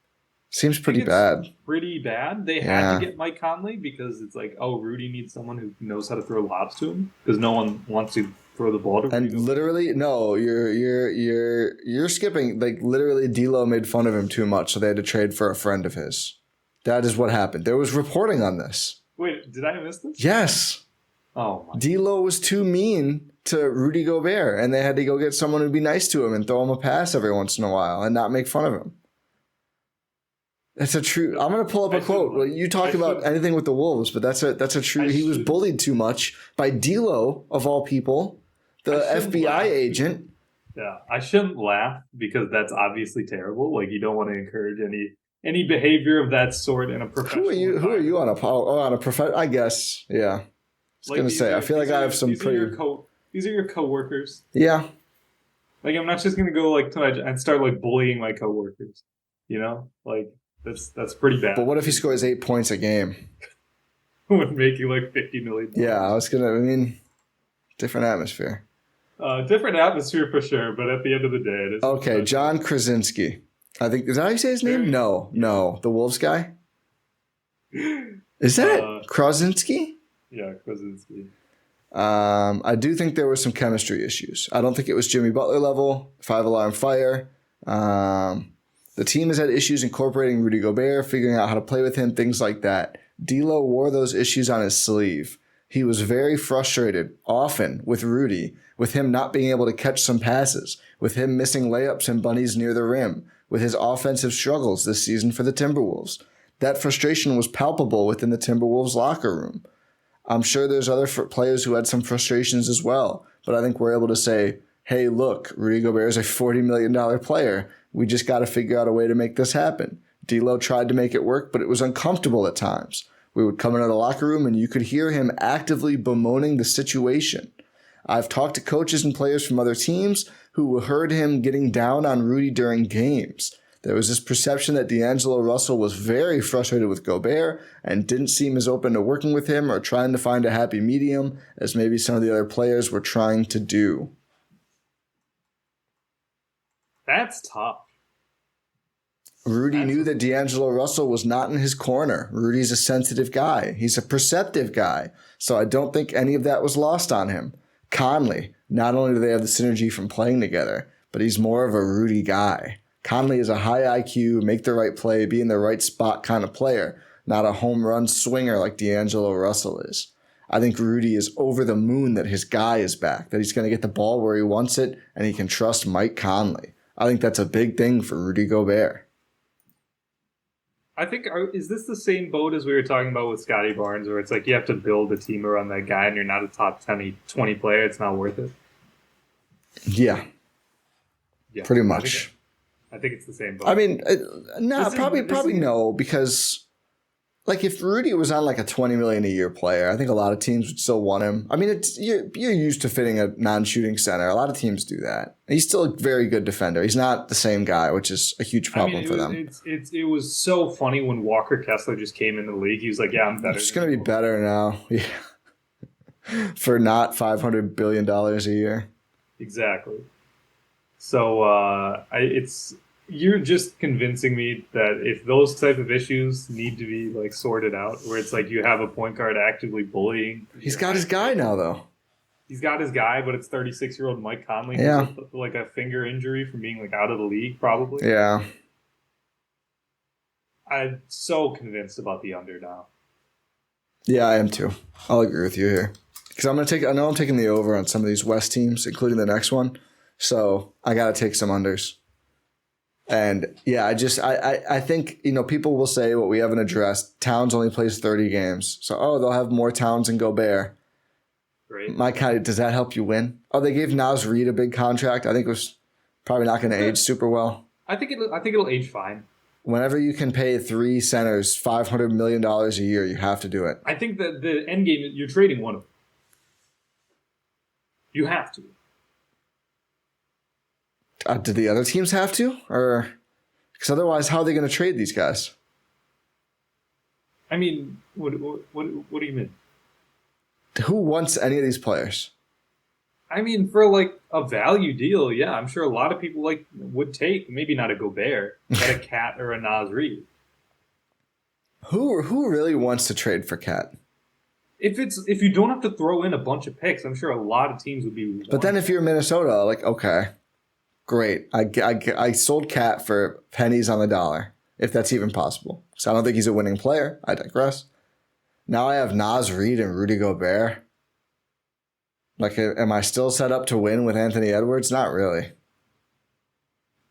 Seems pretty bad. Pretty bad. They had to get Mike Conley because it's like, oh, Rudy needs someone who knows how to throw lobs to him because no one wants to throw the ball to Rudy. And literally, no, you're skipping. Like literally, D'Lo made fun of him too much, so they had to trade for a friend of his. That is what happened. There was reporting on this. Wait, did I miss this? Yes. Oh my. D'Lo was too mean to Rudy Gobert, and they had to go get someone who'd be nice to him and throw him a pass every once in a while and not make fun of him. That's a true. I'm gonna pull up a quote. Well, you talk about anything with the Wolves, but that's a true. He was bullied too much by D'Lo of all people, the FBI agent. Yeah, I shouldn't laugh because that's terrible. Like you don't want to encourage any behavior of that sort in a professional. Who are you on a professional? I guess. Yeah. I was gonna say. I feel like I have some pretty. These are your coworkers. Yeah. Like I'm not just gonna go and start bullying my coworkers. You know, like. That's pretty bad. But what if he scores 8 points a game? Would make you $50 million. Yeah, different atmosphere. Different atmosphere for sure, but at the end of the day, it is. Okay, John Krasinski. I think, is that how you say his name? No. The Wolves guy? Is that Krasinski? Yeah, Krasinski. I do think there were some chemistry issues. I don't think it was Jimmy Butler level, 5-alarm fire. The team has had issues incorporating Rudy Gobert, figuring out how to play with him, things like that. D'Lo wore those issues on his sleeve. He was very frustrated, often, with Rudy, with him not being able to catch some passes, with him missing layups and bunnies near the rim, with his offensive struggles this season for the Timberwolves. That frustration was palpable within the Timberwolves locker room. I'm sure there's other players who had some frustrations as well, but I think we're able to say, hey, look, Rudy Gobert is a $40 million player. We just got to figure out a way to make this happen. D'Lo tried to make it work, but it was uncomfortable at times. We would come into the locker room and you could hear him actively bemoaning the situation. I've talked to coaches and players from other teams who heard him getting down on Rudy during games. There was this perception that D'Angelo Russell was very frustrated with Gobert and didn't seem as open to working with him or trying to find a happy medium as maybe some of the other players were trying to do. That's tough. Rudy knew that D'Angelo Russell was not in his corner. Rudy's a sensitive guy. He's a perceptive guy. So I don't think any of that was lost on him. Conley, not only do they have the synergy from playing together, but he's more of a Rudy guy. Conley is a high IQ, make the right play, be in the right spot kind of player, not a home run swinger like D'Angelo Russell is. I think Rudy is over the moon that his guy is back, that he's going to get the ball where he wants it, and he can trust Mike Conley. I think that's a big thing for Rudy Gobert. I think, is this the same boat as we were talking about with Scotty Barnes, where it's like you have to build a team around that guy and you're not a top 20 player, it's not worth it? Yeah. Pretty much. I think it's the same boat. I mean, no, probably no, because like if Rudy was on like a $20 million a year player, I think a lot of teams would still want him. I mean, you're used to fitting a non-shooting center. A lot of teams do that. He's still a very good defender. He's not the same guy, which is a huge problem for them. It was so funny when Walker Kessler just came into the league. He was like, "Yeah, I'm better." It's going to be better now, yeah, for not $500 billion a year. Exactly. So you're just convincing me that if those type of issues need to be like sorted out, where it's like you have a point guard actively bullying. He's got his guy now, though. He's got his guy, but it's 36-year-old Mike Conley. Yeah. Who's like a finger injury from being like out of the league, probably. Yeah. I'm so convinced about the under now. Yeah, I am too. I'll agree with you here. Because I know I'm taking the over on some of these West teams, including the next one. So I got to take some unders. And yeah, I think, people will say what we haven't addressed. Towns only plays 30 games. So, they'll have more Towns than Gobert. Great. Does that help you win? Oh, they gave Naz Reid a big contract. I think it was probably not going to age super well. I think it'll age fine. Whenever you can pay three centers $500 million a year, you have to do it. I think that the end game, you're trading one of them. You have to. Do the other teams have to? Or because otherwise, how are they going to trade these guys? I mean, what do you mean? Who wants any of these players? I mean, for like a value deal, yeah, I'm sure a lot of people would take maybe not a Gobert, but a Cat or a Naz Reid. Who really wants to trade for Cat? If you don't have to throw in a bunch of picks, I'm sure a lot of teams would be. But then if you're Minnesota, okay, great, I sold Cat for pennies on the dollar, if that's even possible. So I don't think he's a winning player. I digress. Now I have Naz Reid and Rudy Gobert. Am I still set up to win with Anthony Edwards? Not really.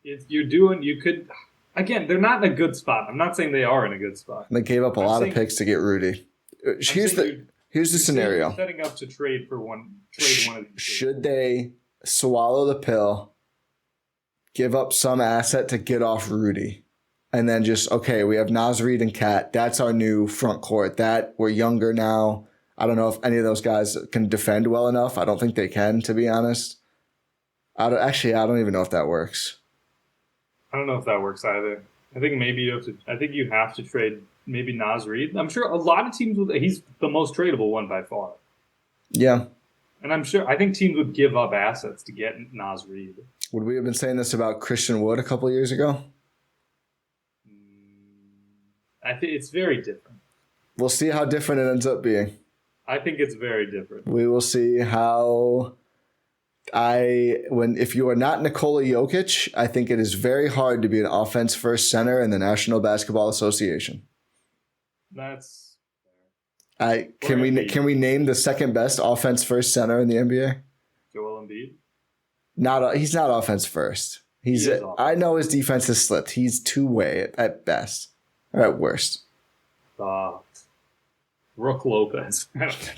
You could, again, they're not in a good spot. I'm not saying they are in a good spot. They gave up a lot of picks to get Rudy. Here's the scenario. Setting up to trade one of these. Should they swallow the pill, give up some asset to get off Rudy, and then just, we have Naz Reid and Cat. That's our new front court. That we're younger now. I don't know if any of those guys can defend well enough. I don't think they can, to be honest. I don't even know if that works. I don't know if that works either. I think maybe you have to trade maybe Naz Reid. I'm sure a lot of teams he's the most tradable one by far. Yeah. And I think teams would give up assets to get Naz Reid. Would we have been saying this about Christian Wood a couple of years ago? I think it's very different. We'll see how different it ends up being. I think it's very different. We will see how if you are not Nikola Jokic, I think it is very hard to be an offense first center in the National Basketball Association. That's fair. Can we name the second best offense first center in the NBA? Joel Embiid? He's not offense first. I know his defense has slipped. He's two-way at best or at worst. Brook Lopez.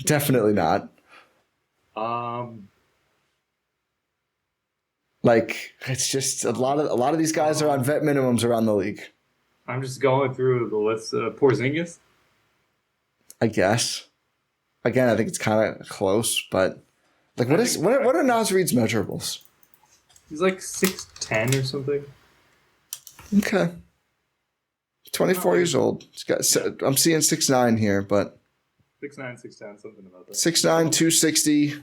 Definitely not. It's just a lot of these guys are on vet minimums around the league. I'm just going through the list. Porzingis. I guess. Again, I think it's kind of close, but like, what are Naz Reid's measurables? He's like 6'10" or something. Okay. 24 years old. He's got. I'm seeing 6'9" here, but 6'9", 6'10", something about that. 6'9", 260.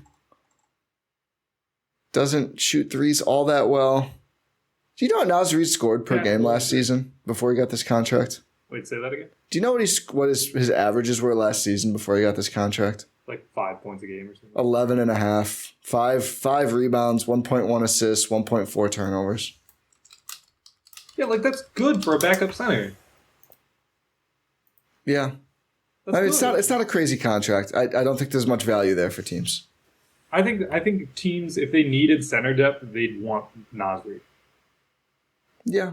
Doesn't shoot threes all that well. Do you know what Naz Reid scored per game last season before he got this contract? Wait, say that again? Do you know what his averages were last season before he got this contract? Like 5 points a game or something? 11 and a half. Five rebounds, 1.1 assists, 1.4 turnovers. Yeah, like that's good for a backup center. Yeah. I mean, it's not a crazy contract. I don't think there's much value there for teams. I think teams, if they needed center depth, they'd want Naz Reid. Yeah.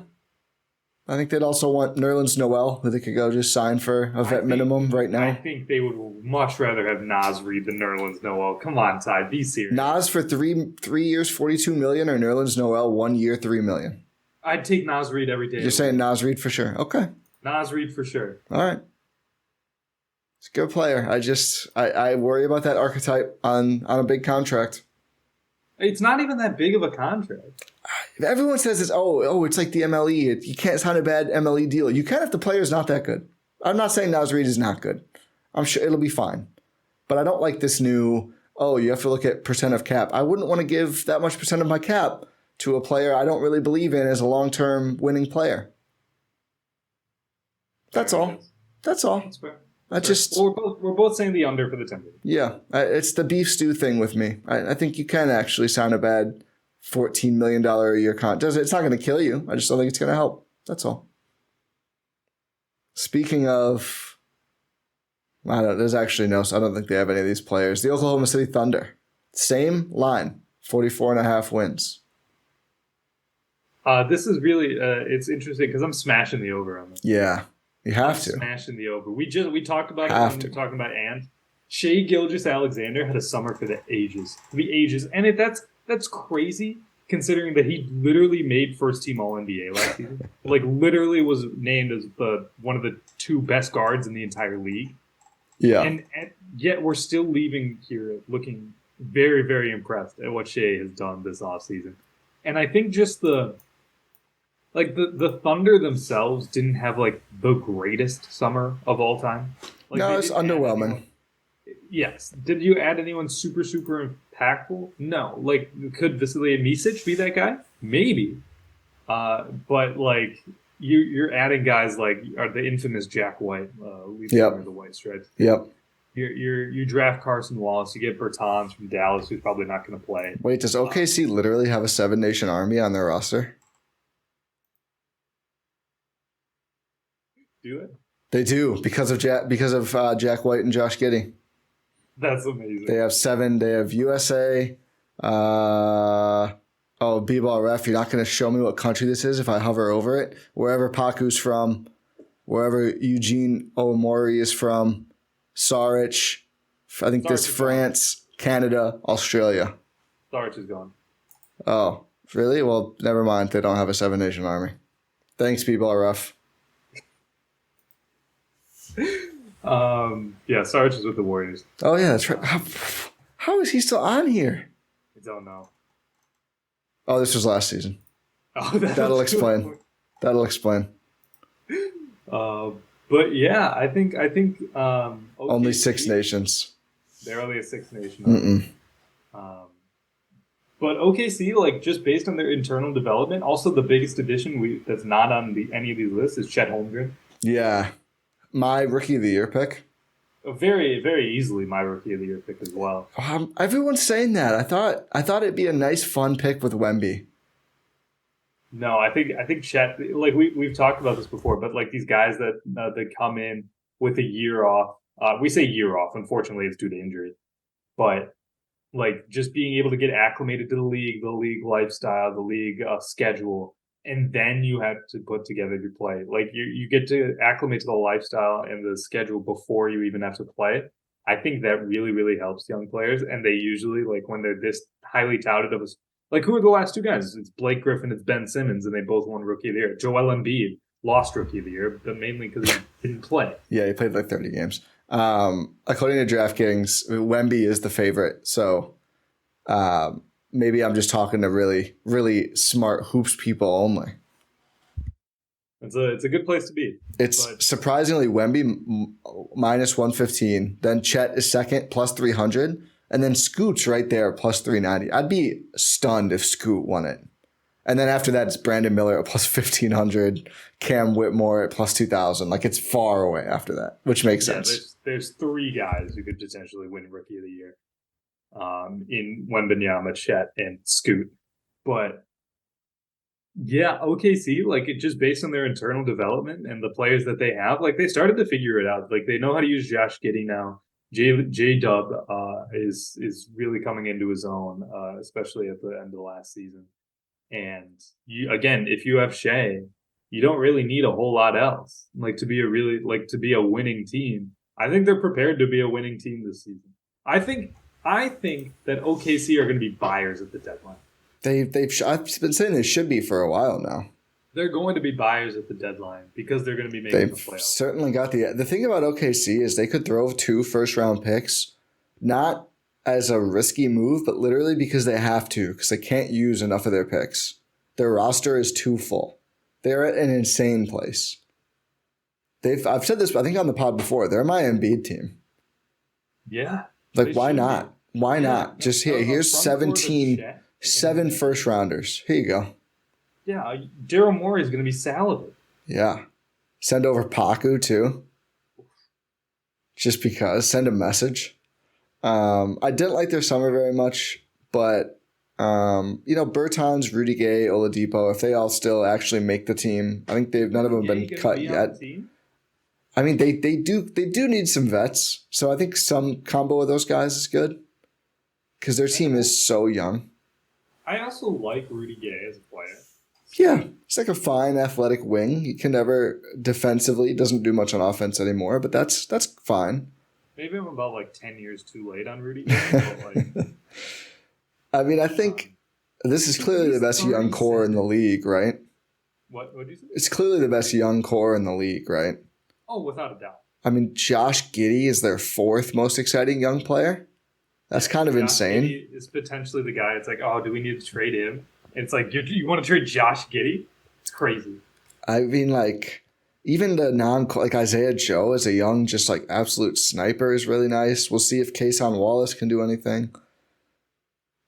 I think they'd also want Nerlens Noel, who they could go just sign for a vet minimum right now. I think they would much rather have Naz Reid than Nerlens Noel. Come on, Ty, be serious. Naz for three years, $42 million, or Nerlens Noel 1 year, $3 million? I'd take Naz Reid every day. You're saying Naz Reid for sure? Okay. Naz Reid for sure. All right. He's a good player. I worry about that archetype on a big contract. It's not even that big of a contract. Everyone says this, it's like the MLE. You can't sign a bad MLE deal. You can if the player's not that good. I'm not saying Naz Reid is not good. I'm sure it'll be fine. But I don't like this new, you have to look at percent of cap. I wouldn't want to give that much percent of my cap to a player I don't really believe in as a long-term winning player. That's all. That's all. That's fair. We're both saying the under for the Timberwolves. Yeah, it's the beef stew thing with me. I think you can actually sign a bad $14 million a year contract. It's not going to kill you. I just don't think it's going to help. That's all. Speaking of, there's actually I don't think they have any of these players. The Oklahoma City Thunder, same line, 44.5 wins. This is really it's interesting because I'm smashing the over on this. Yeah. You have to. Smashing the over. We talked about it when we were talking about Ant. Shai Gilgeous-Alexander had a summer for the ages. And that's crazy considering that he literally made first team All-NBA last season. Like literally was named as one of the 2 best guards in the entire league. Yeah. And yet we're still leaving here looking very, very impressed at what Shai has done this offseason. And I think just the Thunder themselves didn't have like the greatest summer of all time. Like, no, it's underwhelming. Yes. Did you add anyone super, super impactful? No. Like, could Vasilije Micic be that guy? Maybe. But like you're adding guys like the infamous Jack White, leading the White Stripes. Yep. You draft Carson Wallace. You get Bertans from Dallas, who's probably not going to play. Wait, does OKC literally have a 7-nation army on their roster? Do it? They do because of Jack White and Josh Giddey. That's amazing. They have 7. They have USA. B-ball ref. You're not going to show me what country this is if I hover over it. Wherever Paku's from, wherever Eugene Omori is from, Saric. I think this France, Canada, Australia. Saric is gone. Oh, really? Well, never mind. They don't have a 7-nation army. Thanks, B-ball ref. Sarge is with the Warriors. Oh yeah, that's right. How is he still on here? I don't know. Oh, this was last season. Oh, that'll explain. That'll explain. But yeah, I think only 6 nations. They're only a 6 nation. But OKC, like just based on their internal development, also the biggest addition that's not on any of these lists is Chet Holmgren. Yeah. My rookie of the year pick. Very, very easily my rookie of the year pick as well. Everyone's saying that. I thought it'd be a nice, fun pick with Wemby. No, I think Chet. Like we've talked about this before, but like these guys that come in with a year off. We say year off. Unfortunately, it's due to injury. But like just being able to get acclimated to the league lifestyle, the league schedule. And then you have to put together your play. Like you get to acclimate to the lifestyle and the schedule before you even have to play. I think that really, really helps young players. And they usually, like when they're this highly touted who are the last 2 guys? It's Blake Griffin, it's Ben Simmons, and they both won Rookie of the Year. Joel Embiid lost Rookie of the Year, but mainly because he didn't play. Yeah, he played like 30 games. According to DraftKings, Wemby is the favorite. So maybe I'm just talking to really, really smart hoops people only. It's a good place to be. Surprisingly Wemby minus 115. Then Chet is second, plus 300. And then Scoot's right there, plus 390. I'd be stunned if Scoot won it. And then after that, it's Brandon Miller at plus 1,500, Cam Whitmore at plus 2,000. Like, it's far away after that, which makes sense. There's 3 guys who could potentially win Rookie of the Year in Wembanyama, Chet, and Scoot. But, yeah, OKC, like, it just based on their internal development and the players that they have, like, they started to figure it out. Like, they know how to use Josh Giddey now. J-Dub is really coming into his own, especially at the end of the last season. And if you have Shea, you don't really need a whole lot else. Like to be a winning team. I think they're prepared to be a winning team this season. I think that OKC are going to be buyers at the deadline. I've been saying they should be for a while now. They're going to be buyers at the deadline because they're going to be making the playoffs. Certainly got the thing about OKC is they could throw 2 first-round picks, not as a risky move, but literally because they have to, because they can't use enough of their picks. Their roster is too full. They're at an insane place. I've said this, I think on the pod before, they're my Embiid team. Yeah. Like, why not? Why not? Just here's 7 first-rounders. Here you go. Yeah, Daryl Morey is going to be salivating. Yeah. Send over Paku, too. Just because. Send a message. I didn't like their summer very much, but, Bertans, Rudy Gay, Oladipo, if they all still actually make the team, I think none of them have been cut yet. I mean, they do need some vets, so I think some combo of those guys is good because their team is so young. I also like Rudy Gay as a player. Yeah, he's like a fine athletic wing. He can never defensively, doesn't do much on offense anymore, but that's fine. Maybe I'm about 10 years too late on Rudy Gay. I mean, I think this is clearly the best young core in the league, right? What did you say? It's clearly the best young core in the league, right? Oh, without a doubt. I mean, Josh Giddey is their 4th most exciting young player. That's kind of insane. Giddey is potentially the guy. It's like, oh, do we need to trade him? And it's like, you want to trade Josh Giddey? It's crazy. I mean, even the Isaiah Joe as a young, just absolute sniper is really nice. We'll see if Kason Wallace can do anything.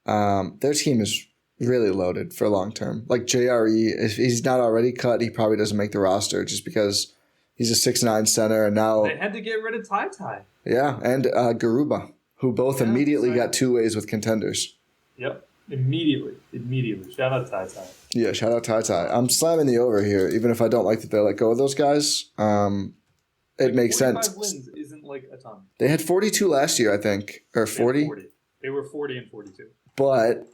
Their team is really loaded for long term. JRE, if he's not already cut, he probably doesn't make the roster just because he's a 6'9" center. And now they had to get rid of Ty. Yeah, and Garuba, who both immediately got 2 ways with contenders. Yep. Immediately. Shout out Ty. Yeah, shout out Ty. I'm slamming the over here, even if I don't like that they let go of those guys. It makes sense. 45 wins isn't a ton. They had 42 last year, I think, or 40. They were 40 and 42. But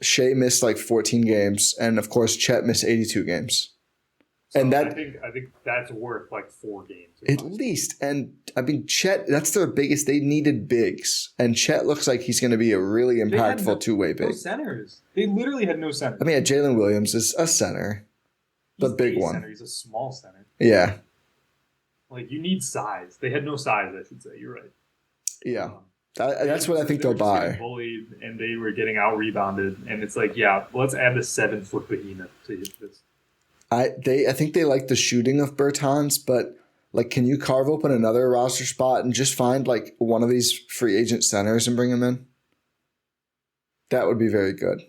Shea missed 14 games, and of course Chet missed 82 games. So and I think that's worth 4 games. At least. And I mean, Chet, that's their biggest. They needed bigs. And Chet looks like he's going to be a really impactful two-way big. No centers. They literally had no centers. I mean, Jalen Williams is a center. The big one. Center. He's a small center. Yeah. You need size. They had no size, I should say. You're right. Yeah. That's what I think they'll buy. Bullied, and they were getting out-rebounded. And it's let's add the 7-foot behemoth to this. I think they like the shooting of Bertans, but can you carve open another roster spot and just find one of these free agent centers and bring them in? That would be very good.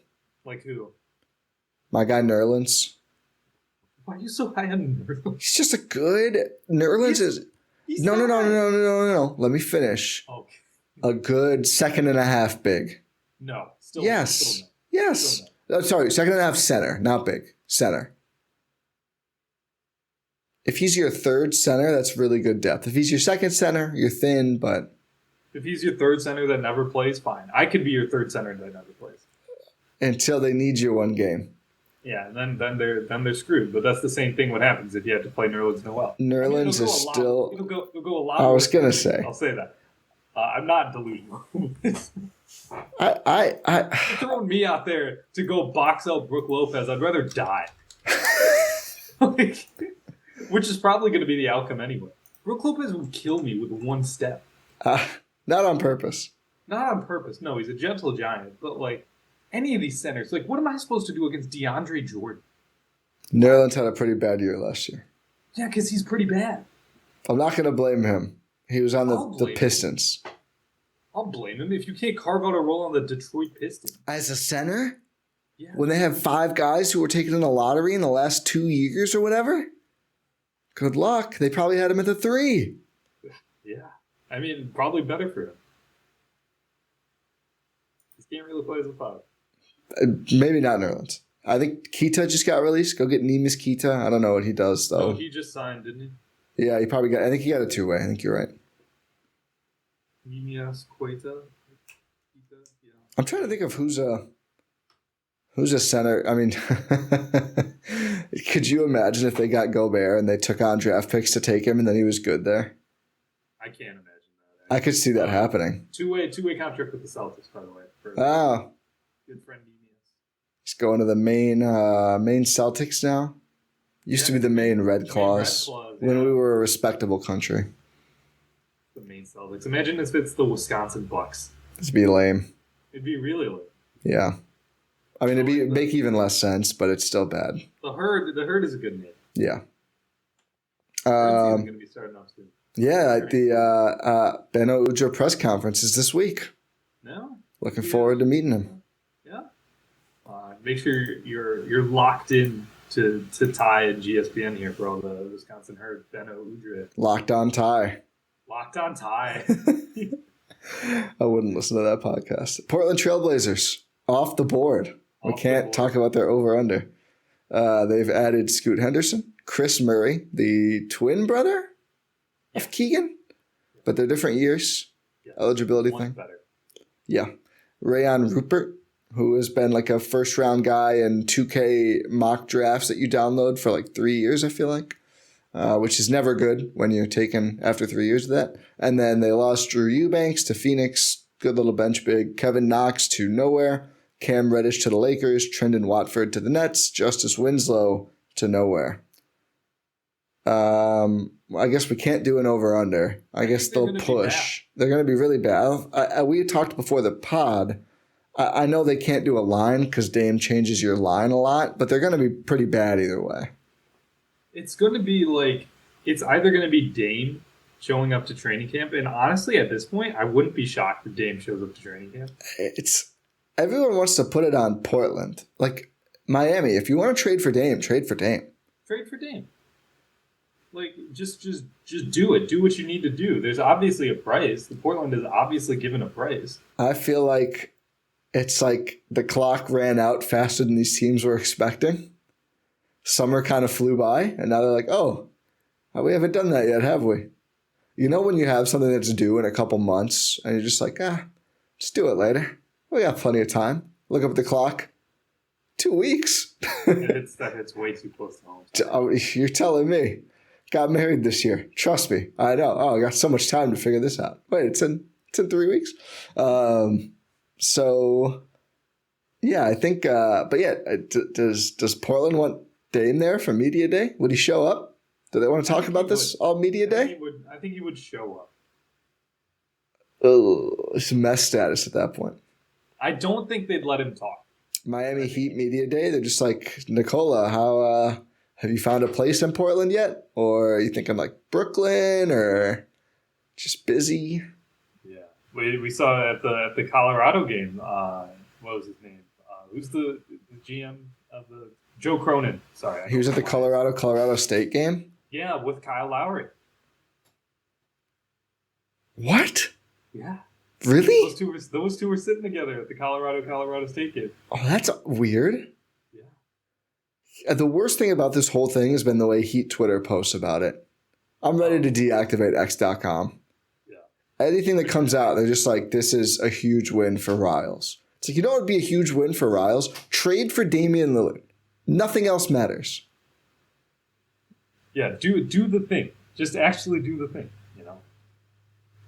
Like who? My guy Nerlens. Why are you so high on Nerlens? He's just a good Nerlens is no. Let me finish. Okay. A good 2.5 big. No. Still yes. Still no. Yes. Still no. Sorry, 2.5 center, not big. Center. If he's your 3rd center, that's really good depth. If he's your 2nd center, you're thin, but... If he's your 3rd center that never plays, fine. I could be your 3rd center that never plays. Until they need you one game. Yeah, and then they're screwed. But that's the same thing what happens if you have to play Nerlens Noel. Nerlens is still... It'll go a lot. I was going to say. I'll say that. I'm not delusional. You're throwing me out there to go box out Brook Lopez. I'd rather die. Which is probably going to be the outcome anyway. Brook Lopez would kill me with one step. Not on purpose. Not on purpose. No, he's a gentle giant. But, like, any of these centers, like, what am I supposed to do against DeAndre Jordan? Nerlens had a pretty bad year last year. Yeah, because he's pretty bad. I'm not going to blame him. He was on the Pistons. I'll blame him if you can't carve out a role on the Detroit Pistons. As a center? Yeah. When they have 5 guys who were taken in the lottery in the last 2 years or whatever? Good luck. They probably had him at the 3. Yeah. I mean, probably better for him. He can't really play as a 5. Maybe not Nerlens. I think Kita just got released. Go get Neemias Kita. I don't know what he does, though. Oh, he just signed, didn't he? Yeah, he probably got... I think he got a 2-way. I think you're right. Neemias Queta? Yeah. I'm trying to think of who's a center. I mean, could you imagine if they got Gobert and they took on draft picks to take him and then he was good there? I can't imagine that. I could see that happening. Two-way contract with the Celtics, by the way. Good friend Neemias. He's going to the main Celtics now. Used to be the main Red Claws when we were a respectable country. The main Celtics. Imagine if it's the Wisconsin Bucks. It'd be lame. It'd be really lame. Yeah. I mean, it'd make even less sense, but it's still bad. The Herd is a good name. Yeah. Going to be starting off soon. Yeah, the Beno Udrih press conference is this week. No. Looking forward to meeting him. Yeah. Make sure you're locked in to Ti and GSPN here for all the Wisconsin Herd. Beno Udrih. Locked on Ti. Locked on Ti. I wouldn't listen to that podcast. Portland Trailblazers off the board. We can't talk about their over-under. They've added Scoot Henderson, Chris Murray, the twin brother of Keegan, but they're different years. Yeah. Eligibility One's thing. better. Yeah. Rayon Rupert, who has been like a first-round guy in 2K mock drafts that you download for like 3 years, I feel like, which is never good when you're taken after 3 years of that. And then they lost Drew Eubanks to Phoenix, good little bench big. Kevin Knox to nowhere. Cam Reddish to the Lakers, Trendon Watford to the Nets, Justice Winslow to nowhere. I guess we can't do an over-under. I guess they'll push. They're going to be really bad. We had talked before the pod. I know they can't do a line because Dame changes your line a lot, but they're going to be pretty bad either way. It's going to be like, it's either going to be Dame showing up to training camp, and honestly, at this point, I wouldn't be shocked if Dame shows up to training camp. Everyone wants to put it on Portland. Like, Miami, if you want to trade for Dame, trade for Dame. Trade for Dame. Like, just do it. Do what you need to do. There's obviously a price. The Portland is obviously given a price. I feel like it's like the clock ran out faster than these teams were expecting. Summer kind of flew by, and now they're like, oh, we haven't done that yet, have we? You know when you have something that's due in a couple months, and you're just like, just do it later. We got plenty of time. Look up at the clock. 2 weeks. It's way too close to home. Oh, you're telling me. Got married this year. Trust me. I know. Oh, I got so much time to figure this out. Wait, it's in 3 weeks. So, yeah, I think. But yeah, does Portland want Dame there for media day? Would he show up? Do they want to talk about this all media day? I think he would show up. Oh, it's mess status at that point. I don't think they'd let him talk. Miami Heat media day. They're just like, Nicola, how have you found a place in Portland yet? Or are you thinking like Brooklyn or just busy? Yeah, we saw at the Colorado game. What was his name? Who's the GM of the Joe Cronin? Sorry, he was at the Colorado State game. Yeah, with Kyle Lowry. What? Yeah. Really? Those two were sitting together at the Colorado State game. Oh, that's weird. Yeah. The worst thing about this whole thing has been the way Heat Twitter posts about it. I'm ready to deactivate X.com. Yeah. Anything that comes out, they're just like, this is a huge win for Riles. It's like, you know what would be a huge win for Riles? Trade for Damian Lillard. Nothing else matters. Yeah, do the thing. Just actually do the thing.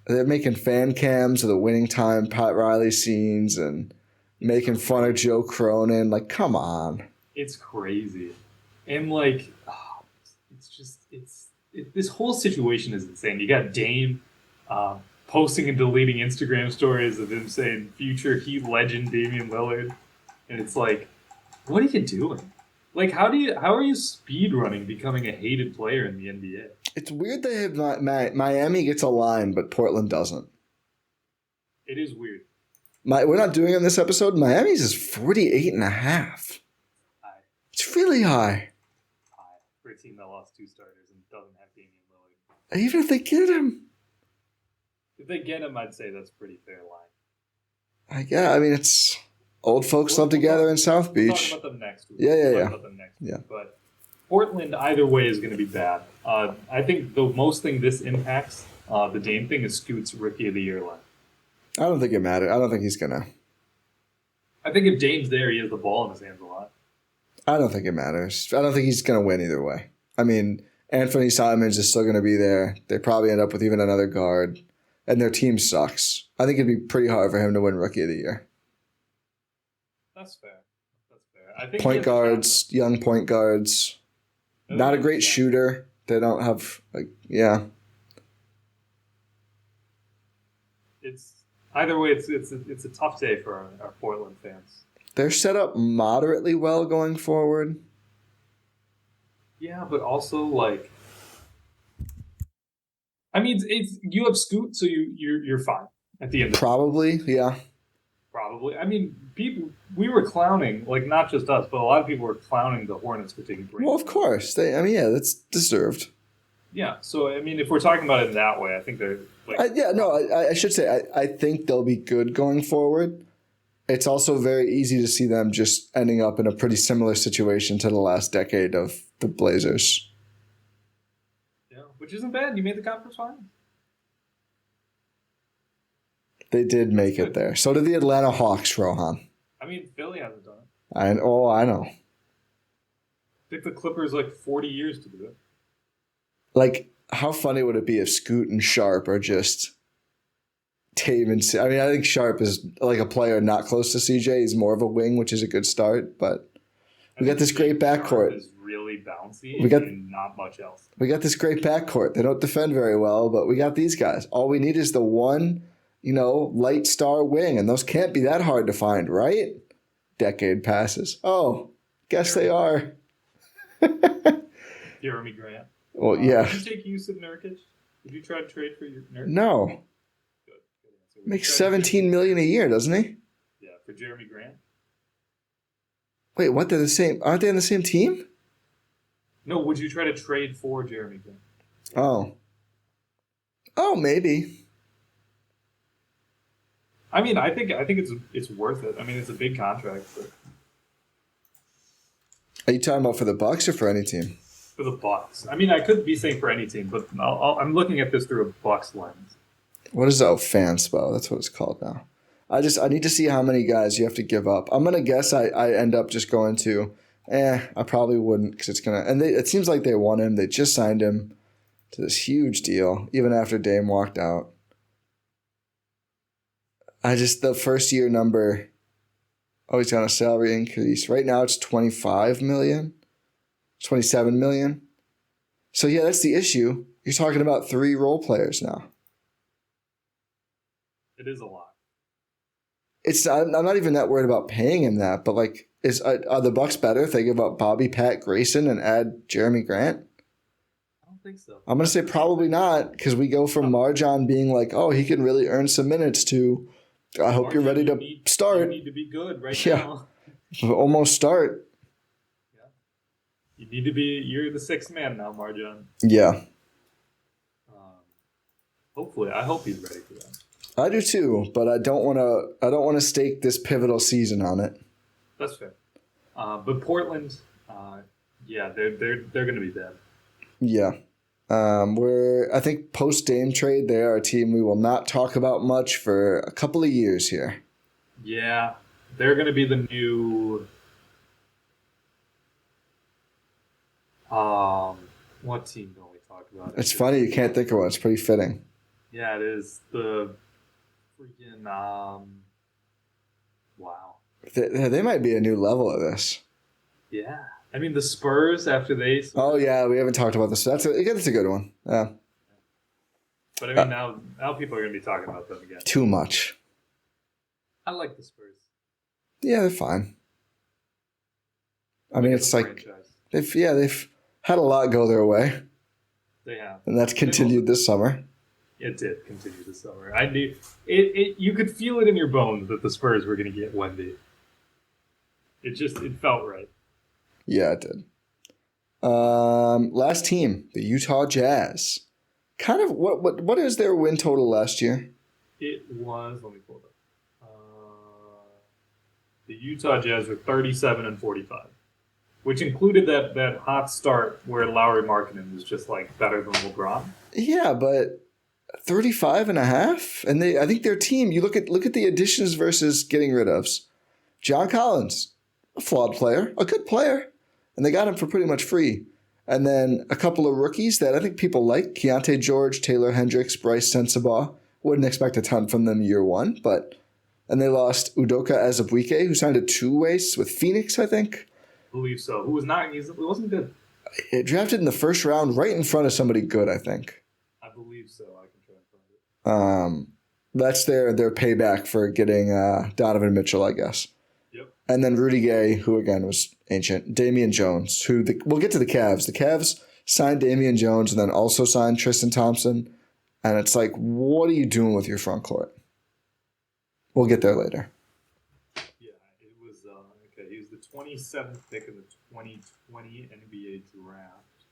They're making fan cams of the winning time Pat Riley scenes and making fun of Joe Cronin. Like, come on. It's crazy. And, like, this whole situation is insane. You got Dame posting and deleting Instagram stories of him saying future Heat legend Damian Lillard, and it's like, what are you doing? Like, how are you speed running becoming a hated player in the NBA? It's weird they have not. Miami gets a line, but Portland doesn't. It is weird. We're not doing it in this episode. Miami's is 48.5. It's really high. For a team that lost 2 starters and doesn't have Damian Lillard. Even if they get him. If they get him, I'd say that's a pretty fair line. I mean, it's old folks love together in South Beach. We'll talk about them next week. Yeah. But Portland, either way, is going to be bad. I think the most thing this impacts, the Dame thing, is Scoot's Rookie of the Year line. I don't think it matters. I don't think he's going to. I think if Dame's there, he has the ball in his hands a lot. I don't think it matters. I don't think he's going to win either way. I mean, Anthony Simons is still going to be there. They probably end up with even another guard. And their team sucks. I think it'd be pretty hard for him to win Rookie of the Year. That's fair. I think point guards, young point guards. Not a great shooter. They don't have, It's either way. It's a tough day for our Portland fans. They're set up moderately well going forward. Yeah, but also like, I mean, it's you have Scoot, so you're fine at the end. Probably, yeah. Probably. I mean, we were clowning, like not just us, but a lot of people were clowning the Hornets for taking breaks. Well, of course. That's deserved. Yeah. So I mean, if we're talking about it in that way, I think they're like. I should say I think they'll be good going forward. It's also very easy to see them just ending up in a pretty similar situation to the last decade of the Blazers. Yeah, which isn't bad. You made the conference finals. They did make it there. So did the Atlanta Hawks, Rohan. I mean, Philly hasn't done it. I know. It took the Clippers like 40 years to do it. Like, how funny would it be if Scoot and Sharp are just tame and... I mean, I think Sharp is like a player not close to CJ. He's more of a wing, which is a good start. But we got this great backcourt. Is really bouncy and not much else. We got this great backcourt. They don't defend very well, but we got these guys. All we need is the one... light star wing, and those can't be that hard to find, right? Decade passes. Oh, guess they are. Jeremy Grant. Well, yeah. Did you take use of Nurkic? Did you try to trade for your Nurkic? No. Good answer. Makes $17 million a year, doesn't he? Yeah, for Jeremy Grant. Wait, what? They're the same? Aren't they on the same team? No, would you try to trade for Jeremy Grant? Oh, maybe. I mean, I think it's worth it. I mean, it's a big contract. But... Are you talking about for the Bucks or for any team? For the Bucks. I mean, I could be saying for any team, but I'm looking at this through a Bucks lens. What is fan spell? That's what it's called now. I need to see how many guys you have to give up. I'm gonna guess I end up just going to. I probably wouldn't because it's gonna. And it seems like they want him. They just signed him to this huge deal, even after Dame walked out. The first year number, he's got a salary increase. Right now it's $25 million, $27 million. So yeah, that's the issue. You're talking about 3 role players now. It is a lot. I'm not even that worried about paying him that, but like, are the Bucks better if they give up Bobby, Pat, Grayson, and add Jeremy Grant? I don't think so. I'm gonna say probably not, because we go from Marjan being like, he can really earn some minutes to. I hope you're ready to start. You need to be good now. Almost start. Yeah. You need to be. You're the 6th man now, Marjan. Yeah. Hopefully, I hope he's ready for that. I do too, but I don't want to stake this pivotal season on it. That's fair. But Portland, they're going to be bad. Yeah. I think post Dame trade, they are a team we will not talk about much for a couple of years here. Yeah, they're going to be the new. What team don't we talk about? It's funny you can't think of one. It's pretty fitting. Yeah, it is the freaking. Wow. They might be a new level of this. Yeah, I mean, the Spurs after they. Oh yeah, we haven't talked about this. That's a good one. Yeah. But I mean, now people are going to be talking about them again. Too much. I like the Spurs. Yeah, they're fine. I mean, it's like they've had a lot go their way. They have, and that's continued this summer. It did continue this summer. I knew it. You could feel it in your bones that the Spurs were going to get Wendy. It felt right. Yeah, it did. Last team, the Utah Jazz. Kind of what is their win total last year? It was, let me pull it up. The Utah Jazz were 37-45, which included that hot start where Lauri Markkanen was just like better than LeBron. Yeah, but 35.5, and I think their team. You look at the additions versus getting rid ofs. John Collins, a flawed player, a good player, and they got him for pretty much free. And then a couple of rookies that I think people like: Keontae George, Taylor Hendricks, Bryce Sensabaugh. Wouldn't expect a ton from them year one, and they lost Udoka Azubuike, who signed a two-way with Phoenix, I think. I believe so. Who was not? He wasn't good. It drafted in the first round, right in front of somebody good, I think. I believe so. I can try and find it. That's their payback for getting Donovan Mitchell, I guess. Yep. And then Rudy Gay, who again was ancient. Damian Jones, we'll get to the Cavs. The Cavs signed Damian Jones and then also signed Tristan Thompson. And it's like, what are you doing with your front court? We'll get there later. Yeah, it was okay. He was the 27th pick of the 2020 NBA draft.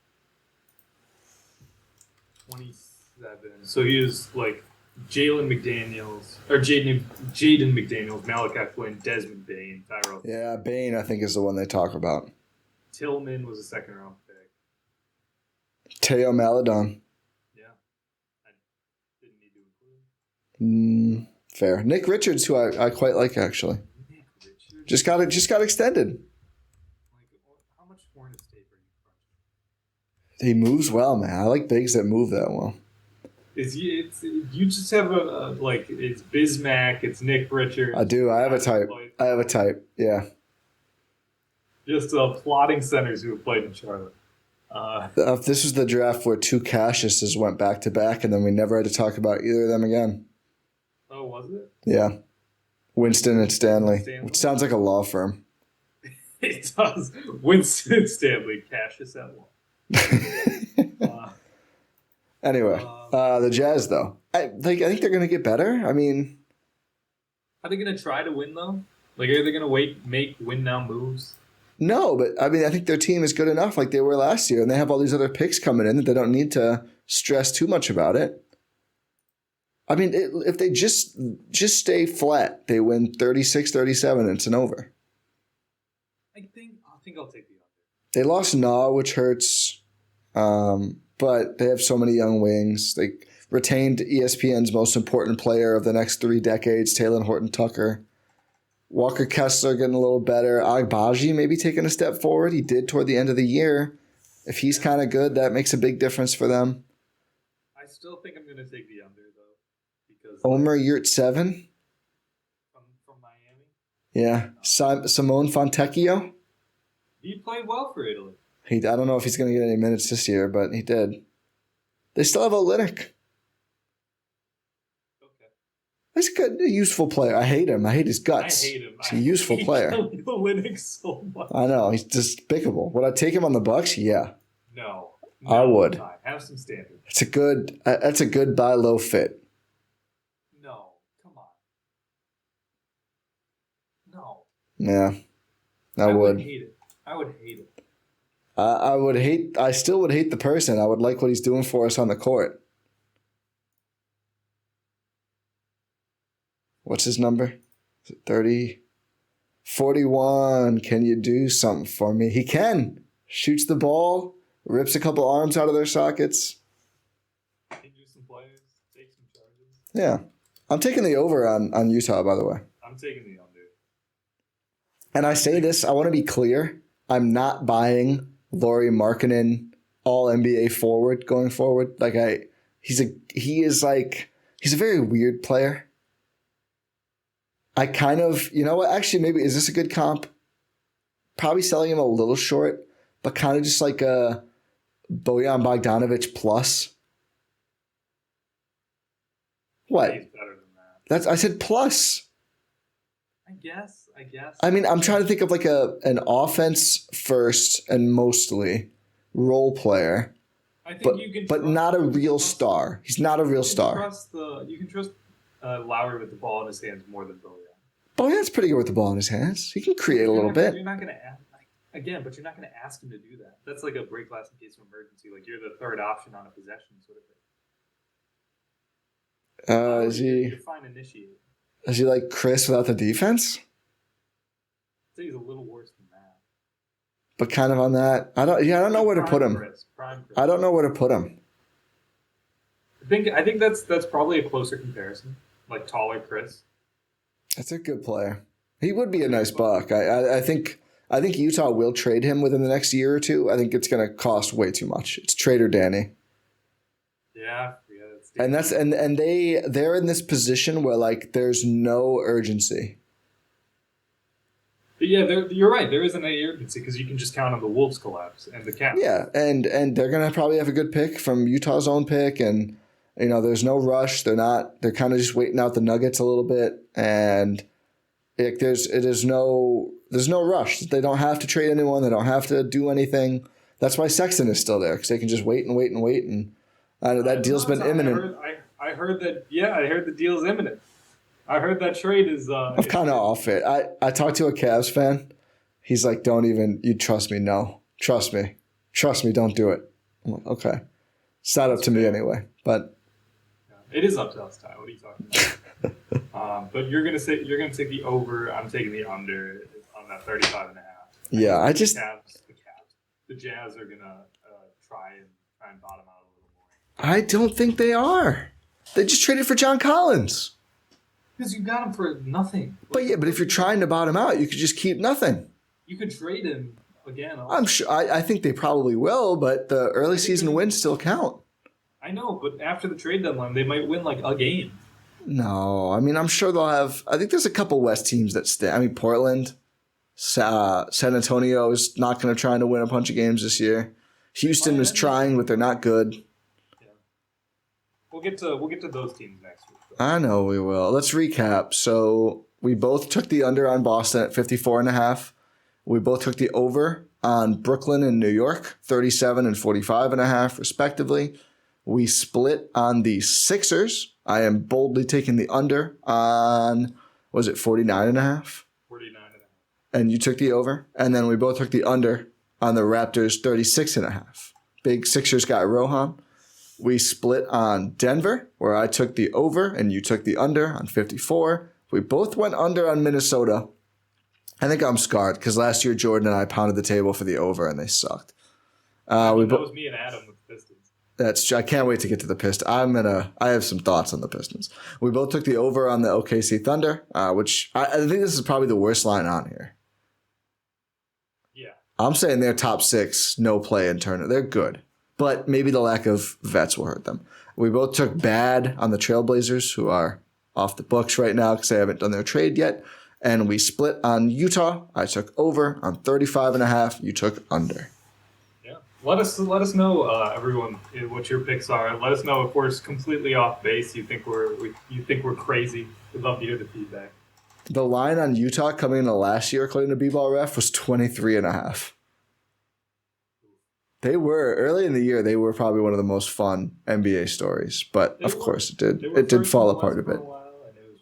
27. So he was like Jaden McDaniels, Malachi Flynn, Desmond Bane, Tyrell. Yeah, Bane, I think, is the one they talk about. Tillman was a second-round pick. Teo Maledon. Yeah, I didn't need to include him. Fair. Nick Richards, who I quite like, actually. Nick Richards? Just got extended. Like, how much Hornets tape are you crunching? He moves well, man. I like bigs that move that well. You just have it's Bismack, it's Nick Richards. I do. I have a type. Yeah. Just plotting centers who have played in Charlotte. This was the draft where two Cassiuses went back to back, and then we never had to talk about either of them again. Oh, was it? Yeah. Winston and Stanley, which sounds like a law firm. It does. Winston and Stanley, Cassius at one. Anyway, the Jazz, though. I think they're going to get better. I mean... Are they going to try to win, though? Like, are they going to make win-now moves? No, but I mean, I think their team is good enough like they were last year, and they have all these other picks coming in that they don't need to stress too much about it. I mean, if they just stay flat, they win 36-37, and it's an over. I think I'll take the under. They lost Nah, which hurts, but they have so many young wings. They retained ESPN's most important player of the next 3 decades, Talen Horton-Tucker. Walker Kessler getting a little better. Agbaji maybe taking a step forward. He did toward the end of the year. If he's kind of good, that makes a big difference for them. I still think I'm going to take the under, though. Because Omer Yurtseven. From Miami? Yeah. Simone Fontecchio. He played well for Italy. I don't know if he's going to get any minutes this year, but he did. They still have Olynyk. He's a useful player. I hate him. I hate his guts. I hate him. He's a useful player. Olynyk so much. I know. He's despicable. Would I take him on the Bucks? Yeah. No. I would. Have some standards. That's a good buy low fit. No. Come on. No. Yeah. I would hate it. I would hate it. I still would hate the person. I would like what he's doing for us on the court. What's his number? Is it 30? 41. Can you do something for me? He can. Shoots the ball, rips a couple arms out of their sockets. Injure some players, take some charges. Yeah. I'm taking the over on Utah, by the way. I'm taking the under. And I say this, I want to be clear. I'm not buying Lauri Markkanen all NBA forward going forward. He's a very weird player. You know what? Actually, maybe is this a good comp? Probably selling him a little short. but kind of just like a Bojan Bogdanovic plus. What? He's better than that. I said plus. I guess. I mean, I'm trying to think of like an offense first and mostly role player. I think you can, but not a real star. He's not a real star. You can trust Lowry with the ball in his hands more than Bojan. Bojan's pretty good with the ball in his hands. He can create a little bit. You're not going to but you're not going to ask him to do that. That's like a break glass in case of emergency. Like you're the third option on a possession sort of thing. You're fine initiating. Is he like Chris without the defense? I'd say he's a little worse than that. But kind of on that. I don't know where to put him. Prime Chris. I don't know where to put him. I think that's probably a closer comparison. Like taller Chris. That's a good player. He would be a nice Buck. I think Utah will trade him within the next year or two. I think it's going to cost way too much. It's trade or Danny. Yeah. And they're in this position where like there's no urgency. Yeah, you're right. There isn't any urgency because you can just count on the Wolves collapse and the Cavs. Yeah, and they're gonna probably have a good pick from Utah's own pick, and there's no rush. They're kind of just waiting out the Nuggets a little bit, and there's no rush. They don't have to trade anyone. They don't have to do anything. That's why Sexton is still there because they can just wait and wait and wait. And that deal's been imminent. I heard that. Yeah, I heard the deal's imminent. I heard that trade is. I'm kind of off it. I talked to a Cavs fan. He's like, "Don't even. You trust me? No, trust me. Don't do it." I'm like, okay, it's not up to me anyway. But it is up to us, Ty. What are you talking about? But you're gonna take the over. I'm taking the under on that 35.5. Yeah, the Jazz are gonna try and bottom out a little more. I don't think they are. They just traded for John Collins. Because you got him for nothing. But if you're trying to bottom out, you could just keep nothing. You could trade him again. I'm sure. I think they probably will, but the early season wins still count. I know, but after the trade deadline, they might win like a game. No, I mean, I'm sure they'll have. I think there's a couple West teams that stay. I mean, Portland, San Antonio is not going to try to win a bunch of games this year. Houston was trying, but they're not good. Yeah. We'll get to those teams next week. I know we will. Let's recap. So we both took the under on Boston at 54.5. We both took the over on Brooklyn and New York, 37 and 45.5 respectively. We split on the Sixers. I am boldly taking the under on, was it 49.5? 49.5. And you took the over. And then we both took the under on the Raptors, 36.5. Big Sixers guy, Rohan. We split on Denver, where I took the over and you took the under on 54. We both went under on Minnesota. I think I'm scarred because last year Jordan and I pounded the table for the over and they sucked. That was me and Adam with the Pistons. I can't wait to get to the Pistons. I have some thoughts on the Pistons. We both took the over on the OKC Thunder, which I think this is probably the worst line on here. Yeah. I'm saying they're top 6, no play in tournament. They're good. But maybe the lack of vets will hurt them. We both took bad on the Trailblazers, who are off the books right now because they haven't done their trade yet. And we split on Utah. I took over on 35.5. You took under. Yeah. Let us know, everyone, what your picks are. Let us know if we're completely off base. You think we're crazy. We'd love to hear the feedback. The line on Utah coming into last year, according to B-Ball Ref, was 23.5. They were, early in the year, they were probably one of the most fun NBA stories. But, of course, it did. It did fall apart a bit. For a while, and it was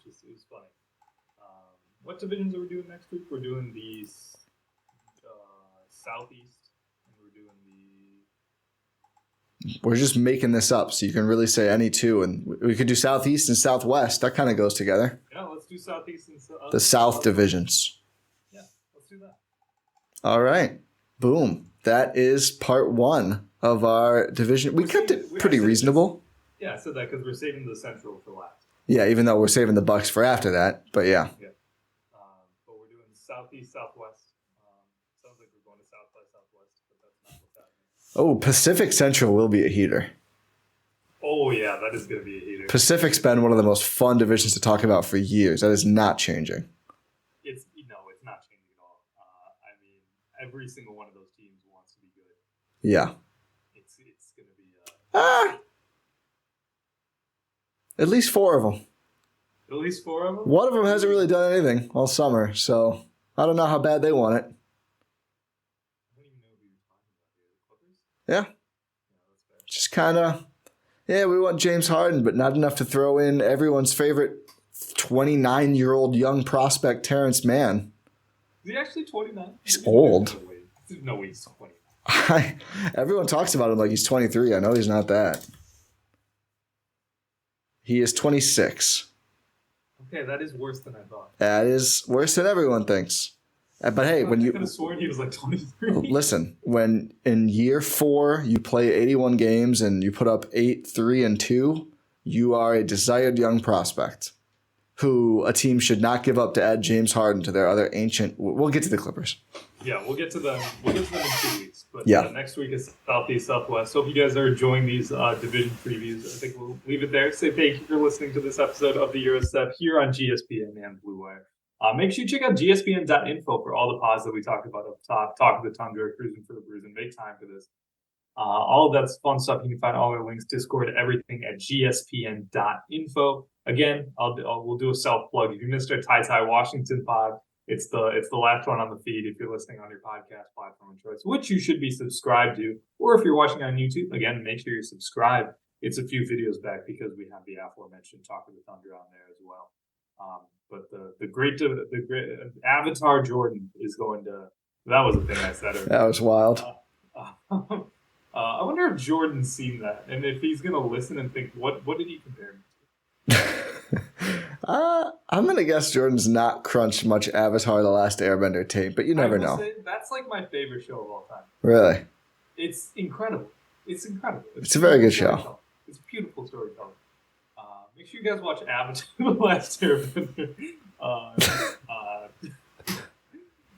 funny. What divisions are we doing next week? We're doing the Southeast, and we're doing the... We're just making this up, so you can really say any two. And we could do Southeast and Southwest. That kind of goes together. Yeah, let's do Southeast and South. The South divisions. Yeah, let's do that. All right. Boom. That is part 1 of our division. We kept it pretty reasonable. Yeah, I said that because we're saving the Central for last. Yeah, even though we're saving the Bucks for after that. But yeah. But we're doing Southeast, Southwest. Sounds like we're going to South by Southwest, but that's not what's happening. Oh, Pacific Central will be a heater. Oh, yeah, that is going to be a heater. Pacific's been one of the most fun divisions to talk about for years. That is not changing. It's not changing at all. every single one of those teams wants to be good. Yeah. It's going to be... At least 4 of them. At least 4 of them? One of them hasn't really done anything all summer, so I don't know how bad they want it. I don't even know who you're talking about here. The Clippers? Yeah. Just kind of, we want James Harden, but not enough to throw in everyone's favorite 29-year-old young prospect, Terrence Mann. Is he actually 29? He's old. No way he's 29. Everyone talks about him like he's 23. I know he's not that. He is 26. Okay, that is worse than I thought. That is worse than everyone thinks. But hey, when you could have sworn he was like 23. Listen, when in year 4 you play 81 games and you put up 8, 3, and 2, you are a desired young prospect who a team should not give up to add James Harden to their other ancient. We'll get to the Clippers. Yeah, we'll get to them. We'll get to them in 2 weeks. But next week is Southeast, Southwest. Hope you guys are enjoying these division previews. I think we'll leave it there. Say thank you for listening to this episode of the Eurostep here on GSPN and Blue Wire. Make sure you check out gspn.info for all the pods that we talked about up top. Talk of the Tundra, Cruising for the Bruise, and make time for this. All of that's fun stuff. You can find all our links, Discord, everything at gspn.info. Again, we'll do a self plug. If you missed our Ti Washington pod, it's the last one on the feed. If you're listening on your podcast platform of choice, which you should be subscribed to, or if you're watching on YouTube, again, make sure you're subscribed. It's a few videos back because we have the aforementioned Talk of the Thunder on there as well. But the great Avatar Jordan is going to. That was a thing I said earlier. That was wild. I wonder if Jordan's seen that, and if he's going to listen and think, what did he compare me to? I'm going to guess Jordan's not crunched much Avatar: The Last Airbender tape, but you never know. That's like my favorite show of all time. Really? It's incredible. It's incredible. It's a very good show. It's beautiful storytelling. Make sure you guys watch Avatar: The Last Airbender.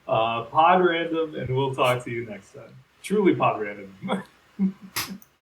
Pod random, and we'll talk to you next time. Truly pod random.